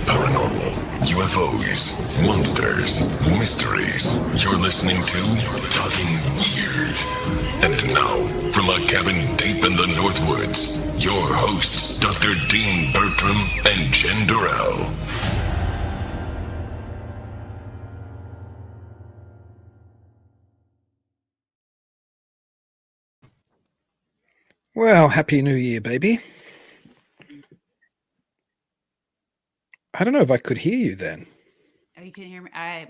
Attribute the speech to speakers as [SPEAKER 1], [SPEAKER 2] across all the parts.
[SPEAKER 1] paranormal, UFOs, monsters, mysteries. You're listening to Talking Weird. And now, from a cabin deep in the Northwoods, your hosts, Dr. Dean Bertram and Jenn Durrell.
[SPEAKER 2] Well, Happy New Year, baby. I don't know if I could hear you then.
[SPEAKER 3] Oh, you can hear me? I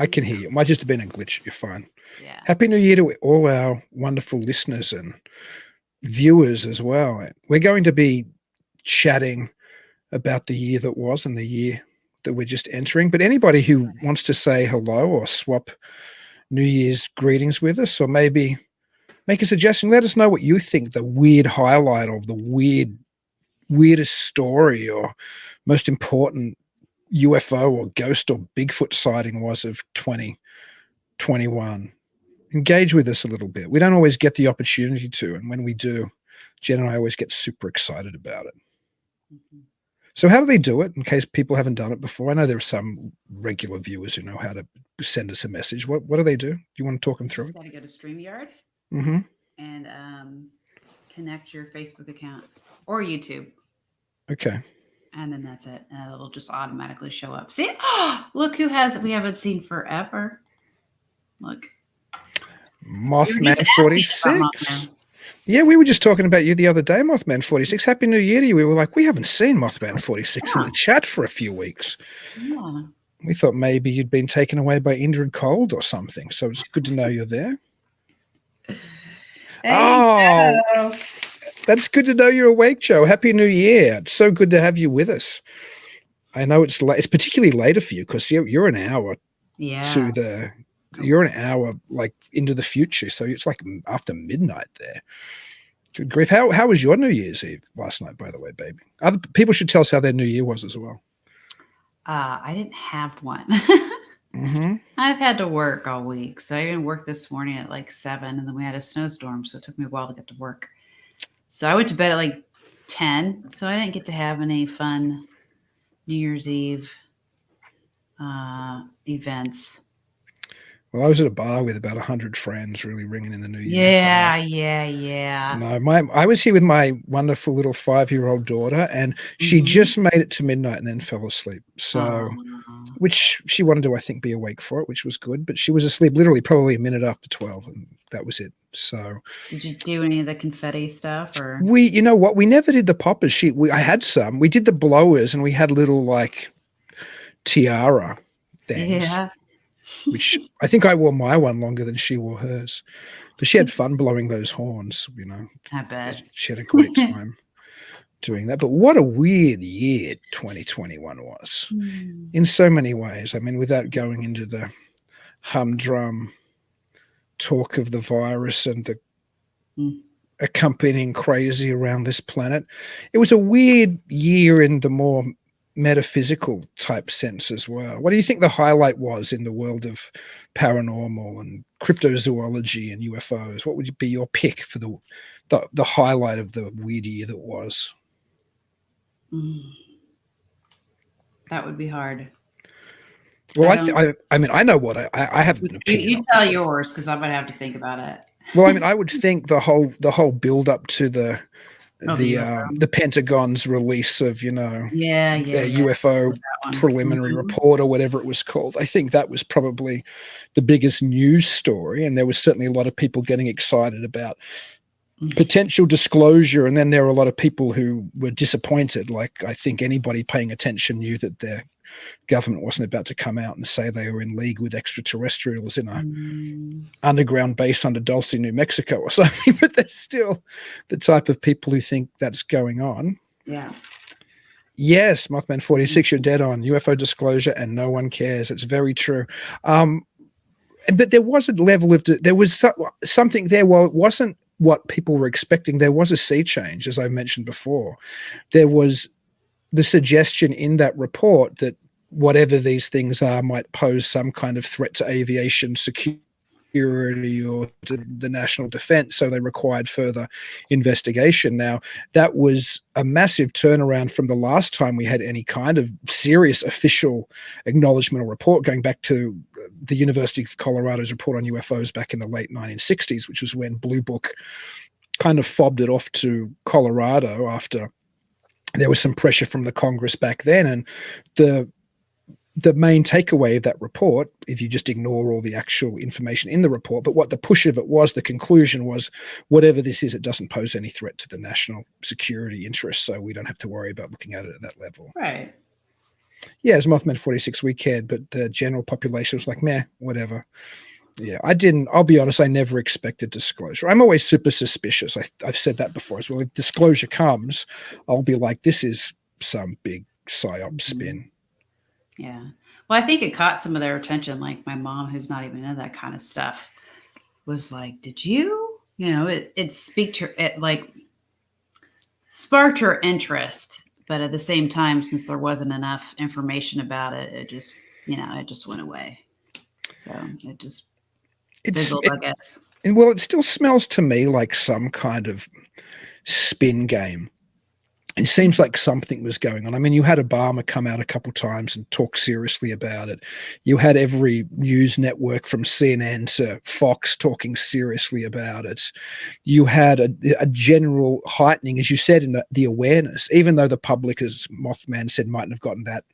[SPEAKER 2] can hear you. It might just have been a glitch. You're fine.
[SPEAKER 3] Yeah.
[SPEAKER 2] Happy New Year to all our wonderful listeners and viewers as well. We're going to be chatting about the year that was and the year that we're just entering. But anybody who wants to say hello or swap New Year's greetings with us, or maybe make a suggestion, let us know what you think the weird highlight of the weirdest story or most important UFO or ghost or Bigfoot sighting was of 2021. Engage with us a little bit. We don't always get the opportunity to, and when we do, Jen and I always get super excited about it. Mm-hmm. So how do they do it, in case people haven't done it before? I know there are some regular viewers who know how to send us a message. What do they do? Do you want to talk them through it?
[SPEAKER 3] You just got to go to StreamYard and connect your Facebook account or YouTube.
[SPEAKER 2] Okay.
[SPEAKER 3] And then that's it. And it'll just automatically show up. See? Oh, look who we haven't seen forever. Look.
[SPEAKER 2] Mothman 46. Yeah, we were just talking about you the other day, Mothman 46. Happy New Year to you. We were like, we haven't seen Mothman 46 in the chat for a few weeks.
[SPEAKER 3] Yeah.
[SPEAKER 2] We thought maybe you'd been taken away by injured cold or something. So it's good to know you're there.
[SPEAKER 3] Hey, Joe.
[SPEAKER 2] That's good to know you're awake, Joe. Happy New Year. It's so good to have you with us. I know it's late. It's particularly later for you because you're an hour you're an hour like into the future. So it's like after midnight there. Good grief. How was your New Year's Eve last night, by the way, baby? Other people should tell us how their New Year was as well.
[SPEAKER 3] I didn't have one.
[SPEAKER 2] Mm-hmm.
[SPEAKER 3] I've had to work all week. So I even worked this morning at like 7 and then we had a snowstorm. So it took me a while to get to work. So I went to bed at like 10. So I didn't get to have any fun New Year's Eve events.
[SPEAKER 2] Well, I was at a bar with about 100 friends, really ringing in the new year.
[SPEAKER 3] Yeah.
[SPEAKER 2] No, I was here with my wonderful little 5-year-old daughter, and she just made it to midnight and then fell asleep. So, which she wanted to, I think, be awake for it, which was good. But she was asleep literally probably a minute after 12, and that was it. So,
[SPEAKER 3] did you do any of the confetti stuff, or
[SPEAKER 2] you know what? We never did the poppers. I had some. We did the blowers, and we had little like tiara things.
[SPEAKER 3] Yeah.
[SPEAKER 2] Which I think I wore my one longer than she wore hers. But she had fun blowing those horns, you know.
[SPEAKER 3] I bet.
[SPEAKER 2] She had a great time doing that. But what a weird year 2021 was in so many ways. I mean, without going into the humdrum talk of the virus and the accompanying crazy around this planet, it was a weird year in the more metaphysical type sense as well. What do you think the highlight was in the world of paranormal and cryptozoology and UFOs? What would be your pick for the highlight of the weird year that was?
[SPEAKER 3] That would be hard.
[SPEAKER 2] Well, I mean, I know what I have an opinion.
[SPEAKER 3] You tell yours because I'm gonna have to think about it.
[SPEAKER 2] Well, I mean, I would think the whole build up to the Pentagon's release of, their UFO preliminary report or whatever it was called. I think that was probably the biggest news story, and there was certainly a lot of people getting excited about potential disclosure, and then there were a lot of people who were disappointed. Like, I think anybody paying attention knew that their government wasn't about to come out and say they were in league with extraterrestrials in a underground base under Dulce, New Mexico or something, but there's still the type of people who think that's going on.
[SPEAKER 3] Yeah.
[SPEAKER 2] Yes, Mothman 46, you're dead on. UFO disclosure and no one cares. It's very true. But there was a level of, there was something there. While it wasn't what people were expecting, there was a sea change, as I mentioned before. There was the suggestion in that report that whatever these things are might pose some kind of threat to aviation security security or to the national defense, so they required further investigation. Now, that was a massive turnaround from the last time we had any kind of serious official acknowledgement or report, going back to the University of Colorado's report on UFOs back in the late 1960s, which was when Blue Book kind of fobbed it off to Colorado after there was some pressure from the Congress back then. And the main takeaway of that report, if you just ignore all the actual information in the report, but what the push of it was, the conclusion was, whatever this is, it doesn't pose any threat to the national security interests, so we don't have to worry about looking at it at that level.
[SPEAKER 3] Right.
[SPEAKER 2] Yeah, as Mothman 46, we cared, but the general population was like, meh, whatever. Yeah, I'll be honest, I never expected disclosure. I'm always super suspicious. I've said that before as well. If disclosure comes, I'll be like, this is some big psyop spin.
[SPEAKER 3] Yeah. Well, I think it caught some of their attention. Like my mom, who's not even into that kind of stuff, was like, did you? You know, it sparked her interest. But at the same time, since there wasn't enough information about it, it just went away. So it fizzled, I guess.
[SPEAKER 2] Well, it still smells to me like some kind of spin game. It seems like something was going on. I mean, you had Obama come out a couple times and talk seriously about it. You had every news network from CNN to Fox talking seriously about it. You had a general heightening, as you said, in the awareness, even though the public, as Mothman said, mightn't have gotten that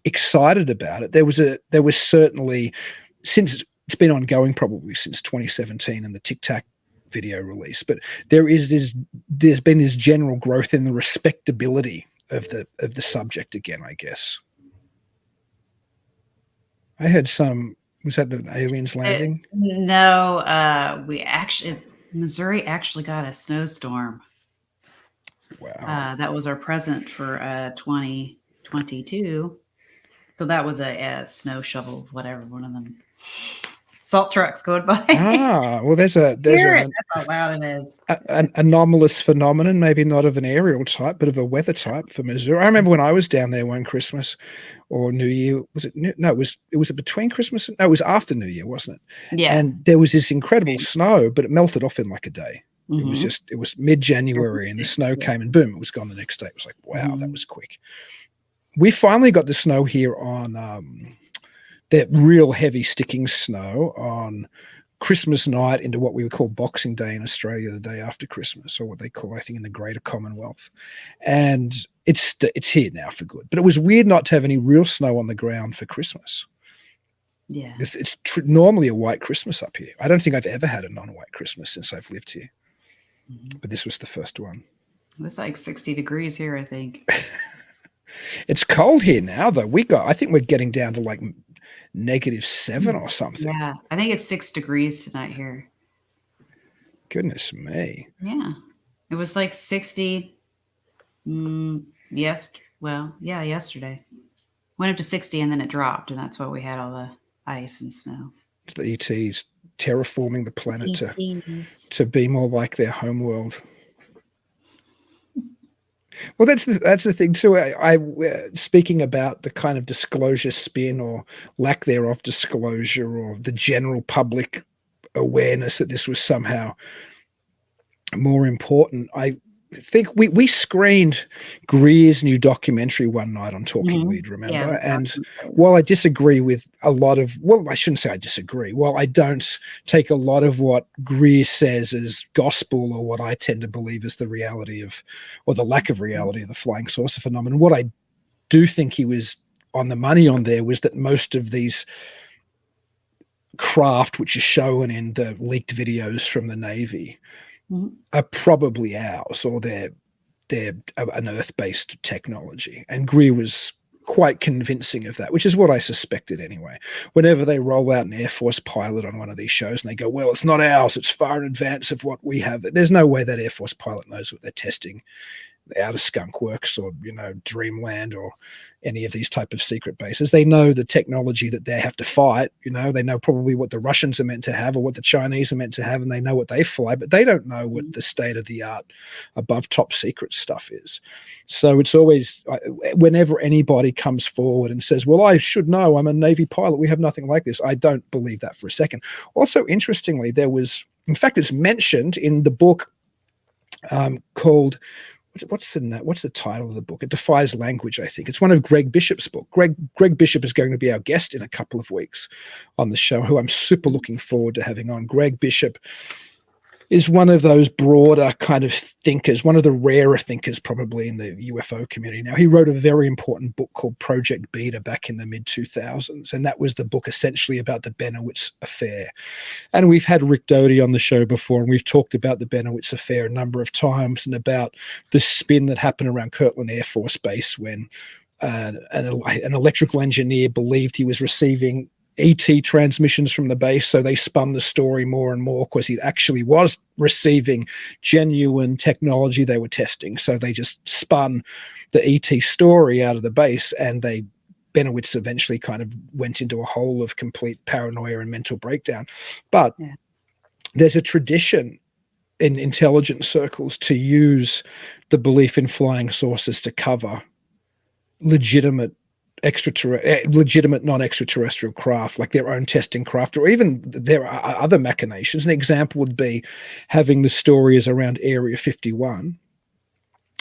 [SPEAKER 2] excited about it. There was certainly, since it's been ongoing probably since 2017 and the Tic Tac video release, but there's been this general growth in the respectability of the subject again, I guess. I had was that an aliens landing?
[SPEAKER 3] No, Missouri actually got a snowstorm.
[SPEAKER 2] Wow.
[SPEAKER 3] That was our present for 2022. So that was a snow shovel, whatever, one of them salt trucks going by.
[SPEAKER 2] Well, there's
[SPEAKER 3] that's how loud it is.
[SPEAKER 2] An anomalous phenomenon, maybe not of an aerial type, but of a weather type for Missouri. I remember when I was down there one Christmas or New Year. Was it? No, it was between Christmas. No, it was after New Year, wasn't it?
[SPEAKER 3] Yeah.
[SPEAKER 2] And there was this incredible snow, but it melted off in like a day.
[SPEAKER 3] Mm-hmm.
[SPEAKER 2] It was mid-January, and the snow came, and boom, it was gone the next day. It was like, wow, that was quick. We finally got the snow here on that real heavy sticking snow on Christmas night into what we would call Boxing Day in Australia, the day after Christmas, or what they call, I think, in the Greater Commonwealth. And it's here now for good. But it was weird not to have any real snow on the ground for Christmas.
[SPEAKER 3] Yeah.
[SPEAKER 2] It's normally a white Christmas up here. I don't think I've ever had a non-white Christmas since I've lived here. Mm-hmm. But this was the first one.
[SPEAKER 3] It was like 60 degrees here, I think.
[SPEAKER 2] It's cold here now, though. I think we're getting down to like -7 or something.
[SPEAKER 3] Yeah, I think it's 6 degrees tonight here.
[SPEAKER 2] Goodness me.
[SPEAKER 3] Yeah, it was like 60. Yesterday went up to 60 and then it dropped, and that's why we had all the ice and snow.
[SPEAKER 2] It's the ETs terraforming the planet to be more like their homeworld. Well, that's the thing too. I speaking about the kind of disclosure spin or lack thereof disclosure, or the general public awareness that this was somehow more important. I think we screened Greer's new documentary one night on Talking Weird, remember? Yeah, and while I disagree with a lot of, well, I shouldn't say I disagree. While I don't take a lot of what Greer says as gospel, or what I tend to believe is the reality of, or the lack of reality of the flying saucer phenomenon, what I do think he was on the money on there was that most of these craft, which is shown in the leaked videos from the Navy, are probably ours, or they're an Earth-based technology. And Greer was quite convincing of that, which is what I suspected anyway. Whenever they roll out an Air Force pilot on one of these shows and they go, well, it's not ours, it's far in advance of what we have, there's no way that Air Force pilot knows what they're testing out of Skunk Works or, Dreamland or any of these type of secret bases. They know the technology that they have to fight. They know probably what the Russians are meant to have or what the Chinese are meant to have, and they know what they fly, but they don't know what the state of the art above top secret stuff is. So it's always, whenever anybody comes forward and says, well, I should know, I'm a Navy pilot, we have nothing like this, I don't believe that for a second. Also, interestingly, in fact, it's mentioned in the book called, what's the title of the book? It Defies Language, I think. It's one of Greg Bishop's book. Greg Bishop is going to be our guest in a couple of weeks on the show, who I'm super looking forward to having on. Greg Bishop is one of those broader kind of thinkers, one of the rarer thinkers probably in the UFO community. Now, he wrote a very important book called Project Beta back in the mid-2000s, and that was the book essentially about the Benowitz affair. And we've had Rick Doty on the show before, and we've talked about the Benowitz affair a number of times and about the spin that happened around Kirtland Air Force Base when an electrical engineer believed he was receiving ET transmissions from the base, so they spun the story more and more because he actually was receiving genuine technology they were testing. So they just spun the ET story out of the base, and Benowitz eventually kind of went into a hole of complete paranoia and mental breakdown. But there's a tradition in intelligence circles to use the belief in flying saucers to cover legitimate non-extraterrestrial craft, like their own testing craft, or even there are other machinations. An example would be having the stories around Area 51,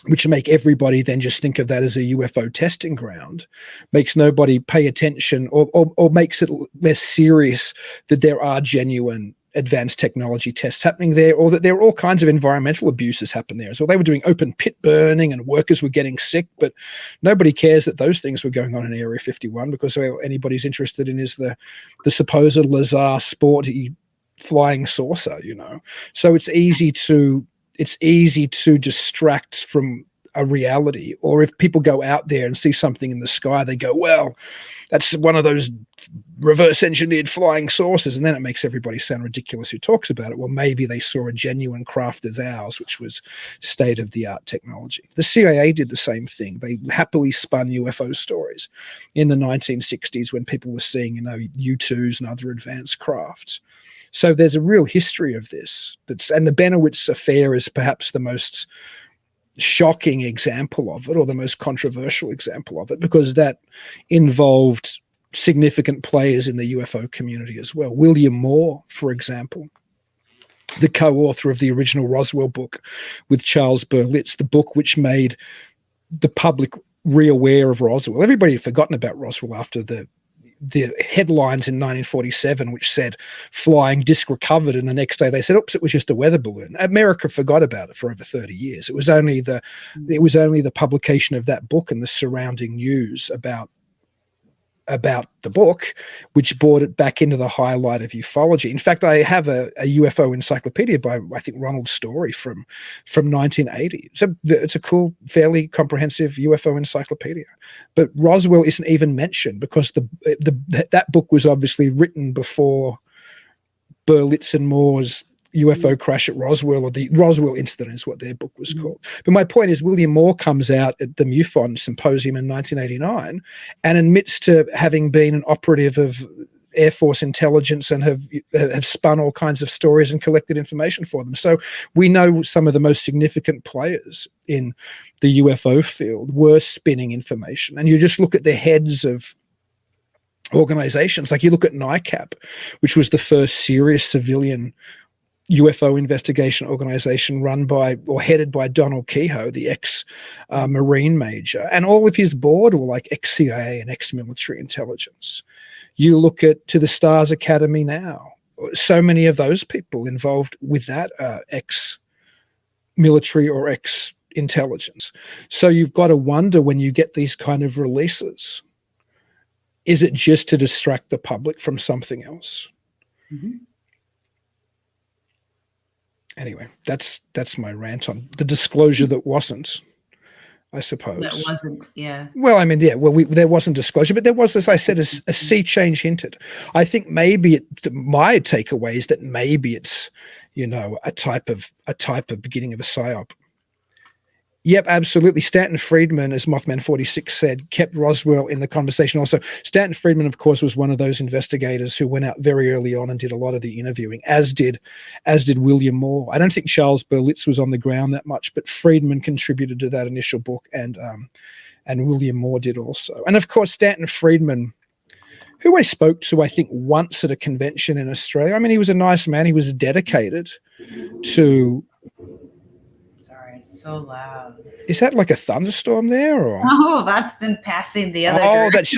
[SPEAKER 2] which make everybody then just think of that as a UFO testing ground, makes nobody pay attention or makes it less serious that there are genuine advanced technology tests happening there, or that there are all kinds of environmental abuses happen there. So they were doing open pit burning and workers were getting sick, but nobody cares that those things were going on in Area 51 because all anybody's interested in is the supposed Lazar sporty flying saucer, So it's easy to distract from a reality. Or if people go out there and see something in the sky, they go, well, that's one of those reverse engineered flying saucers, and then it makes everybody sound ridiculous who talks about it. Well, maybe they saw a genuine craft as ours, which was state-of-the-art technology. The CIA did the same thing. They happily spun UFO stories in the 1960s when people were seeing, U-2s and other advanced crafts. So there's a real history of this. And the Benowitz affair is perhaps the most shocking example of it, or the most controversial example of it, because that involved significant players in the UFO community as well. William Moore, for example, the co-author of the original Roswell book with Charles Berlitz, the book which made the public re-aware of Roswell. Everybody had forgotten about Roswell after the headlines in 1947, which said flying disc recovered, and the next day they said, oops, it was just a weather balloon. America forgot about it for over 30 years. It was only the publication of that book and the surrounding news about the book which brought it back into the highlight of ufology. In fact, I have a UFO encyclopedia by, I think, Ronald Story from 1980. So it's a cool, fairly comprehensive UFO encyclopedia. But Roswell isn't even mentioned because that book was obviously written before Berlitz and Moore's UFO crash at Roswell, or the Roswell incident is what their book was called. But my point is, William Moore comes out at the MUFON symposium in 1989 and admits to having been an operative of Air Force intelligence and have spun all kinds of stories and collected information for them. So we know some of the most significant players in the UFO field were spinning information. And you just look at the heads of organizations, like you look at NICAP, which was the first serious civilian UFO investigation organization run by or headed by Donald Kehoe, the ex-Marine major, and all of his board were like ex-CIA and ex-military intelligence. You look at To the Stars Academy now, so many of those people involved with that ex-military or ex-intelligence. So you've got to wonder when you get these kind of releases, is it just to distract the public from something else? Mm-hmm. Anyway, that's my rant on the disclosure that wasn't, I suppose.
[SPEAKER 3] That wasn't, yeah.
[SPEAKER 2] Well, I mean, yeah, well, there wasn't disclosure, but there was, as I said, a sea change hinted. I think maybe my takeaway is that maybe it's, a type of beginning of a psyop. Yep, absolutely. Stanton Friedman, as Mothman 46 said, kept Roswell in the conversation also. Stanton Friedman, of course, was one of those investigators who went out very early on and did a lot of the interviewing, as did William Moore. I don't think Charles Berlitz was on the ground that much, but Friedman contributed to that initial book, and William Moore did also. And of course, Stanton Friedman, who I spoke to, I think, once at a convention in Australia. I mean, he was a nice man. He was dedicated to...
[SPEAKER 3] It's so loud.
[SPEAKER 2] Is that like a thunderstorm there, or?
[SPEAKER 3] Oh, that's them passing the other.
[SPEAKER 2] Oh, that's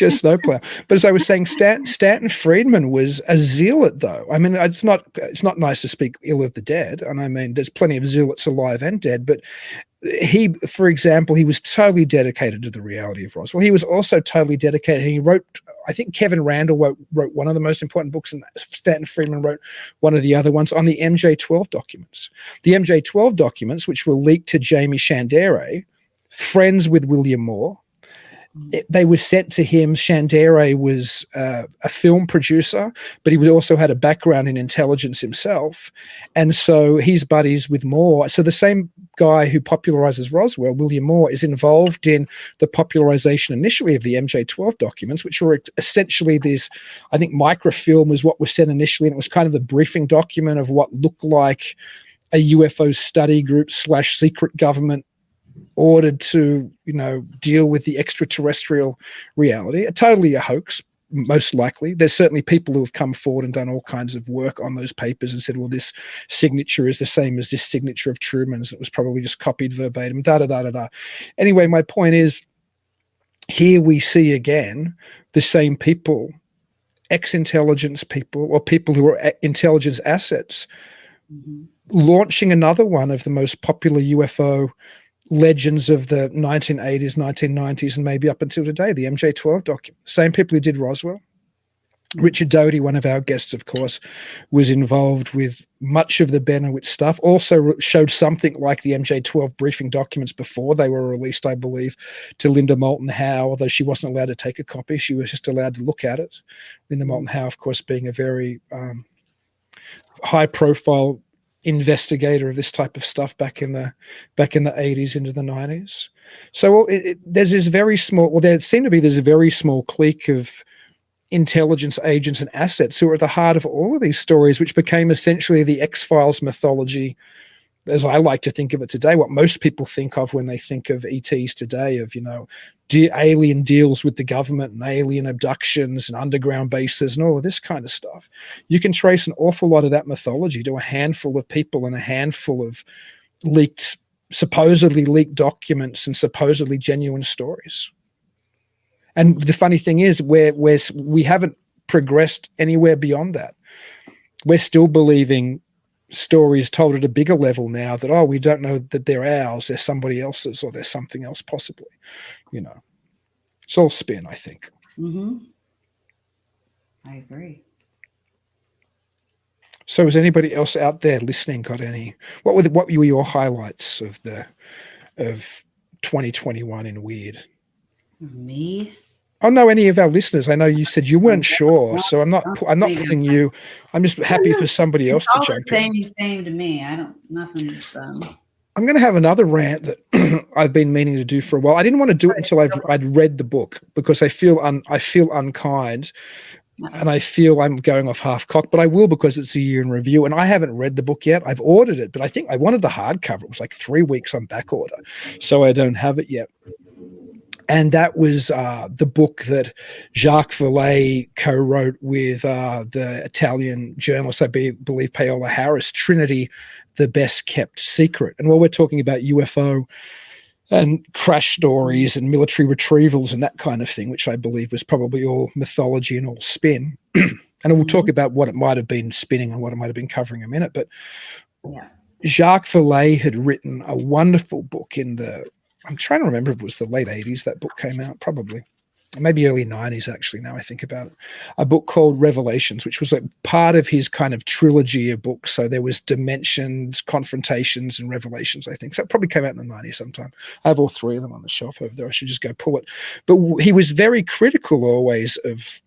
[SPEAKER 2] your snowplow. But as I was saying, Stanton Friedman was a zealot, though. I mean, it's not nice to speak ill of the dead, and I mean, there's plenty of zealots alive and dead. But he, for example, he was totally dedicated to the reality of Roswell. He was also totally dedicated. He wrote. I think Kevin Randall wrote one of the most important books, and Stanton Friedman wrote one of the other ones on the MJ-12 documents. The MJ-12 documents, which were leaked to Jamie Shandere, friends with William Moore. They were sent to him. Shandere was a film producer, but he also had a background in intelligence himself. And so he's buddies with Moore. So the same guy who popularizes Roswell, William Moore, is involved in the popularization initially of the MJ-12 documents, which were essentially these, I think microfilm was what was said initially, and it was kind of the briefing document of what looked like a UFO study group / secret government ordered to, deal with the extraterrestrial reality. Totally a hoax, most likely. There's certainly people who have come forward and done all kinds of work on those papers and said, well, this signature is the same as this signature of Truman's. It was probably just copied verbatim, da-da-da-da-da. Anyway, my point is, here we see again the same people, ex-intelligence people or people who are intelligence assets, launching another one of the most popular UFO legends of the 1980s, 1990s, and maybe up until today, the MJ-12 document. Same people who did Roswell. Richard Doty, one of our guests, of course, was involved with much of the Benowitz stuff, also showed something like the MJ-12 briefing documents before they were released, I believe, to Linda Moulton Howe, although she wasn't allowed to take a copy. She was just allowed to look at it. Linda Moulton Howe, of course, being a very high-profile investigator of this type of stuff back in the 80s into the 90s. So there's this very small, well, there's a very small clique of intelligence agents and assets who are at the heart of all of these stories, which became essentially the X-Files mythology, as I like to think of it today, what most people think of when they think of ETs today, of, alien deals with the government and alien abductions and underground bases and all of this kind of stuff. You can trace an awful lot of that mythology to a handful of people and a handful of supposedly leaked documents and supposedly genuine stories. And the funny thing is, we haven't progressed anywhere beyond that. We're still believing stories told at a bigger level now that, oh, we don't know that they're ours, they're somebody else's, or there's something else possibly. It's all spin, I think.
[SPEAKER 3] I agree.
[SPEAKER 2] So has anybody else out there listening got any, what were your highlights of 2021 in Weird?
[SPEAKER 3] Me?
[SPEAKER 2] Oh no, any of our listeners. I know you said you weren't sure, so I'm not putting you. I'm just happy for somebody else to jump in.
[SPEAKER 3] Same to me. Nothing's.
[SPEAKER 2] I'm going to have another rant that I've been meaning to do for a while. I didn't want to do it until I'd read the book, because I feel unkind, and I feel I'm going off half cocked. But I will, because it's a year in review, and I haven't read the book yet. I've ordered it, but I think I wanted the hardcover. It was like 3 weeks on back order, so I don't have it yet. And that was the book that Jacques Vallée co-wrote with the Italian journalist, I believe, Paola Harris, Trinity, the Best Kept Secret. And while we're talking about UFO and crash stories and military retrievals and that kind of thing, which I believe was probably all mythology and all spin, and we'll talk about what it might have been spinning and what it might have been covering in a minute, but Jacques Vallée had written a wonderful book I'm trying to remember if it was the late 80s that book came out, probably. Maybe early 90s, actually, now I think about it. A book called Revelations, which was like part of his kind of trilogy of books. So there was Dimensions, Confrontations, and Revelations, I think. So it probably came out in the 90s sometime. I have all 3 of them on the shelf over there. I should just go pull it. But he was very critical always of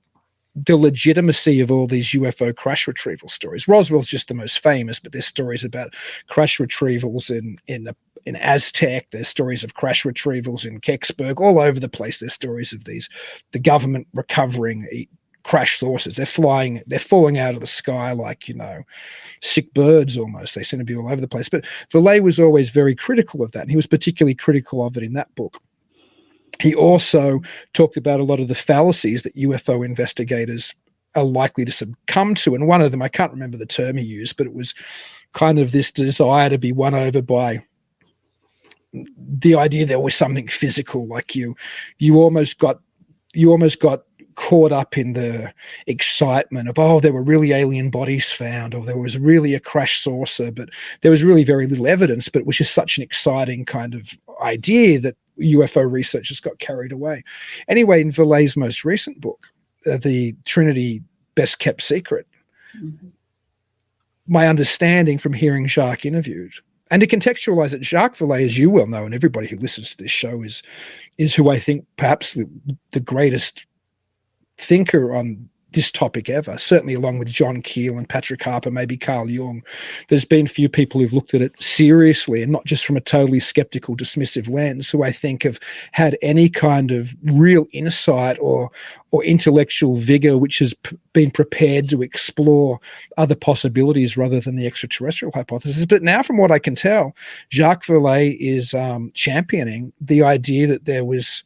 [SPEAKER 2] the legitimacy of all these UFO crash retrieval stories. Roswell's just the most famous, but there's stories about crash retrievals in Aztec. There's stories of crash retrievals in Kecksburg. All over the place, there's stories of the government recovering crash sources. They're falling out of the sky like, sick birds almost. They seem to be all over the place. But Vallée was always very critical of that, and he was particularly critical of it in that book. He also talked about a lot of the fallacies that UFO investigators are likely to succumb to. And one of them, I can't remember the term he used, but it was kind of this desire to be won over by the idea there was something physical, like you almost got caught up in the excitement of, oh, there were really alien bodies found, or there was really a crash saucer, but there was really very little evidence, but it was just such an exciting kind of idea that UFO researchers got carried away. Anyway, in Vallée's most recent book, The Trinity Best Kept Secret, my understanding from hearing Jacques interviewed, and to contextualize it, Jacques Vallée, as you well know, and everybody who listens to this show is who I think perhaps the greatest thinker on this topic ever, certainly along with John Keel and Patrick Harper, maybe Carl Jung. There's been few people who've looked at it seriously and not just from a totally skeptical, dismissive lens, who I think have had any kind of real insight or intellectual vigor which has been prepared to explore other possibilities rather than the extraterrestrial hypothesis. But now, from what I can tell, Jacques Vallée is championing the idea that there was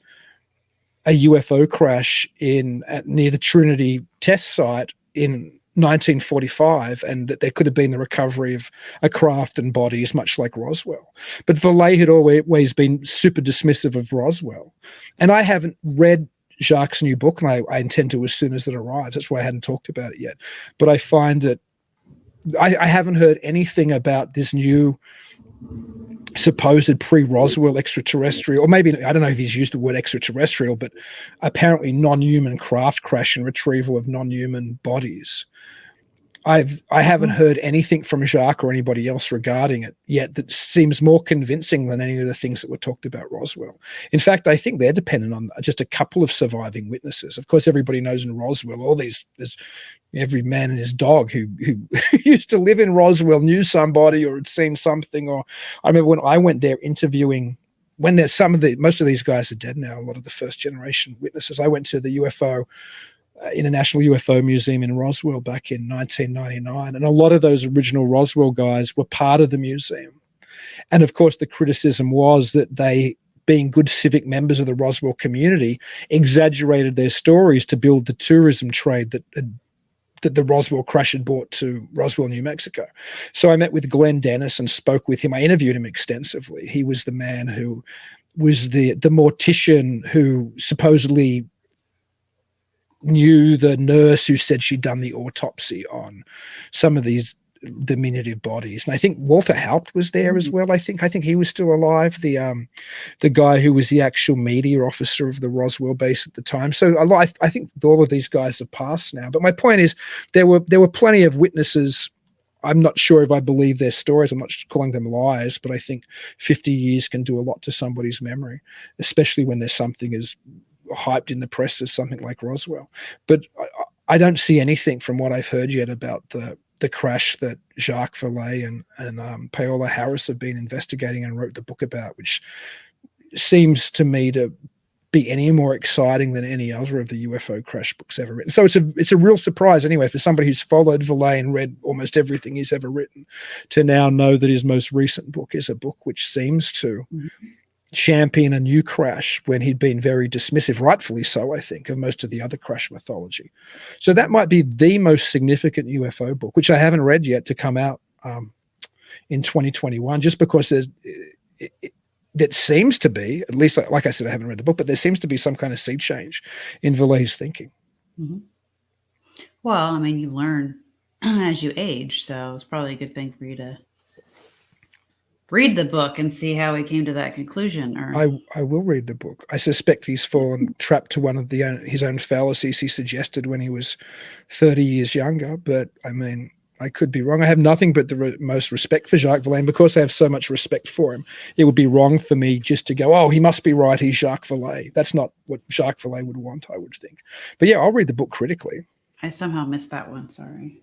[SPEAKER 2] a UFO crash near the Trinity test site in 1945, and that there could have been the recovery of a craft and bodies, much like Roswell. But Vallée had always been super dismissive of Roswell. And I haven't read Jacques' new book, and I intend to as soon as it arrives. That's why I hadn't talked about it yet. But I find that I haven't heard anything about this new supposed pre-Roswell extraterrestrial, or maybe, I don't know if he's used the word extraterrestrial, but apparently non-human craft crash and retrieval of non-human bodies. I haven't heard anything from Jacques or anybody else regarding it yet that seems more convincing than any of the things that were talked about Roswell. In fact, I think they're dependent on just a couple of surviving witnesses. Of course, everybody knows in Roswell, there's every man and his dog who used to live in Roswell knew somebody or had seen something. Or I remember when I went there interviewing, when there's most of these guys are dead now, a lot of the first generation witnesses. I went to the UFO International UFO Museum in Roswell back in 1999. And a lot of those original Roswell guys were part of the museum. And of course, the criticism was that they, being good civic members of the Roswell community, exaggerated their stories to build the tourism trade that the Roswell crash had brought to Roswell, New Mexico. So I met with Glenn Dennis and spoke with him. I interviewed him extensively. He was the man who was the mortician who supposedly knew the nurse who said she'd done the autopsy on some of these diminutive bodies. And I think Walter Haupt was there as well. I think he was still alive, the guy who was the actual media officer of the Roswell base at the time. So I think all of these guys have passed now. But my point is, there were plenty of witnesses. I'm not sure if I believe their stories. I'm not calling them lies, but I think 50 years can do a lot to somebody's memory, especially when there's something as hyped in the press as something like Roswell. But I don't see anything from what I've heard yet about the crash that Jacques Vallée and Paola Harris have been investigating and wrote the book about, which seems to me to be any more exciting than any other of the UFO crash books ever written. So it's a real surprise anyway for somebody who's followed Vallée and read almost everything he's ever written to now know that his most recent book is a book which seems to champion a new crash when he'd been very dismissive, rightfully so, I think, of most of the other crash mythology. So that might be the most significant UFO book, which I haven't read yet, to come out in 2021, just because that seems to be, at least like I said, I haven't read the book, but there seems to be some kind of sea change in Vallée's thinking.
[SPEAKER 3] Mm-hmm. Well, I mean, you learn as you age, so it's probably a good thing for you to read the book and see how he came to that conclusion. Or
[SPEAKER 2] I will read the book. I suspect he's fallen trapped to one of his own fallacies he suggested when he was 30 years younger. But I mean, I could be wrong. I have nothing but the most respect for Jacques Vallée. Because I have so much respect for him, it would be wrong for me just to go, oh, he must be right, he's Jacques Vallée. That's not what Jacques Vallée would want, I would think. But yeah, I'll read the book critically.
[SPEAKER 3] I somehow missed that one. Sorry.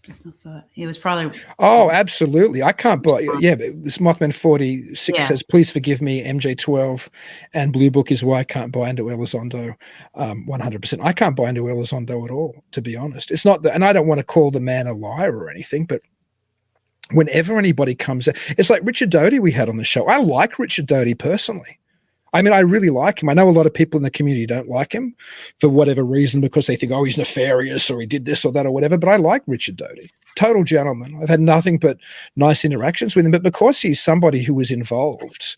[SPEAKER 3] Just not saw it. It was probably.
[SPEAKER 2] Oh, absolutely. I can't buy. Yeah, but this Mothman 46
[SPEAKER 3] Yeah.
[SPEAKER 2] says, "Please forgive me, MJ12, and Blue Book is why I can't buy into Elizondo." 100%. I can't buy into Elizondo at all, to be honest. It's not that, and I don't want to call the man a liar or anything, but whenever anybody comes out, it's like Richard Doty we had on the show. I like Richard Doty personally. I mean, I really like him. I know a lot of people in the community don't like him for whatever reason because they think, oh, he's nefarious or he did this or that or whatever. But I like Richard Doty. Total gentleman. I've had nothing but nice interactions with him. But because he's somebody who was involved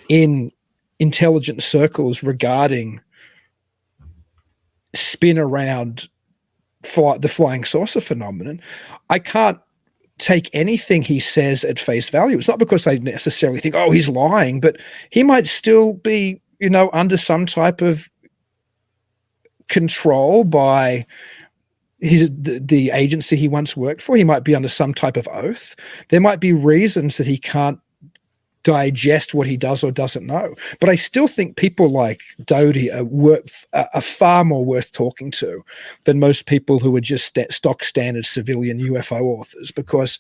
[SPEAKER 2] in intelligence circles regarding spin around the flying saucer phenomenon, I can't take anything he says at face value. It's not because I necessarily think, oh, he's lying, but he might still be, under some type of control by the agency he once worked for. He might be under some type of oath. There might be reasons that he can't digest what he does or doesn't know. But I still think people like Doty are far more worth talking to than most people who are just stock standard civilian UFO authors, because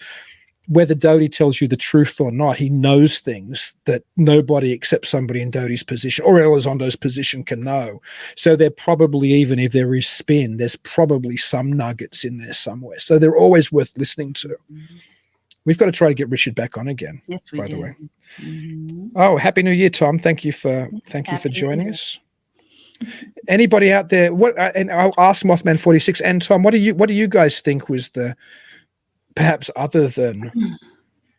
[SPEAKER 2] whether Doty tells you the truth or not, he knows things that nobody except somebody in Doty's position or Elizondo's position can know. So they're probably, even if there is spin, there's probably some nuggets in there somewhere. So they're always worth listening to. We've got to try to get Richard back on again.
[SPEAKER 3] Yes, we
[SPEAKER 2] by
[SPEAKER 3] do.
[SPEAKER 2] the way.
[SPEAKER 3] Mm-hmm.
[SPEAKER 2] Oh, Happy New Year, Tom. Thank you for joining us. Anybody out there? And I'll ask Mothman 46 and Tom. What do you guys think was the perhaps other than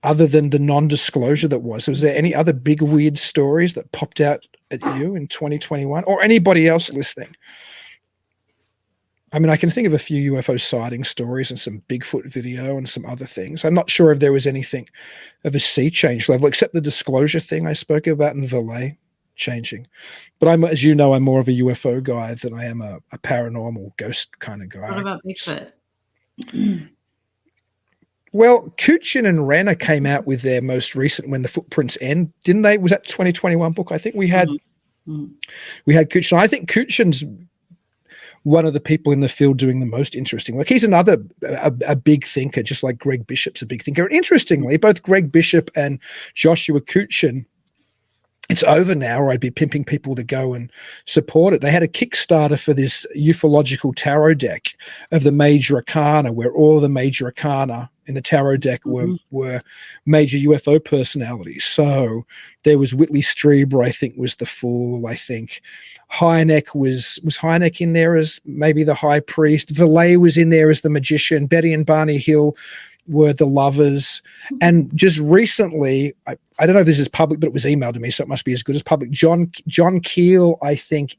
[SPEAKER 2] the non-disclosure that was there any other big weird stories that popped out at you in 2021 or anybody else listening? I mean, I can think of a few UFO sighting stories and some Bigfoot video and some other things. I'm not sure if there was anything of a sea change level, except the disclosure thing I spoke about in Valet changing. But as you know, I'm more of a UFO guy than I am a paranormal ghost kind of guy.
[SPEAKER 3] What about Bigfoot?
[SPEAKER 2] Well, Kuchin and Renner came out with their most recent When the Footprints End, didn't they? Was that 2021 book? I think we had Kuchin. I think Kuchin's one of the people in the field doing the most interesting work. He's another a big thinker, just like Greg Bishop's a big thinker. And interestingly, both Greg Bishop and Joshua Kuchin, it's over now, or I'd be pimping people to go and support it. They had a Kickstarter for this ufological tarot deck of the major arcana, where all the major arcana in the tarot deck were major UFO personalities. So there was Whitley Strieber, I think, was the Fool. I think Hynek was Hynek in there as maybe the High Priest. Valet was in there as the Magician. Betty and Barney Hill were the Lovers. And just recently, I don't know if this is public, but it was emailed to me, so it must be as good as public. John Keel, I think,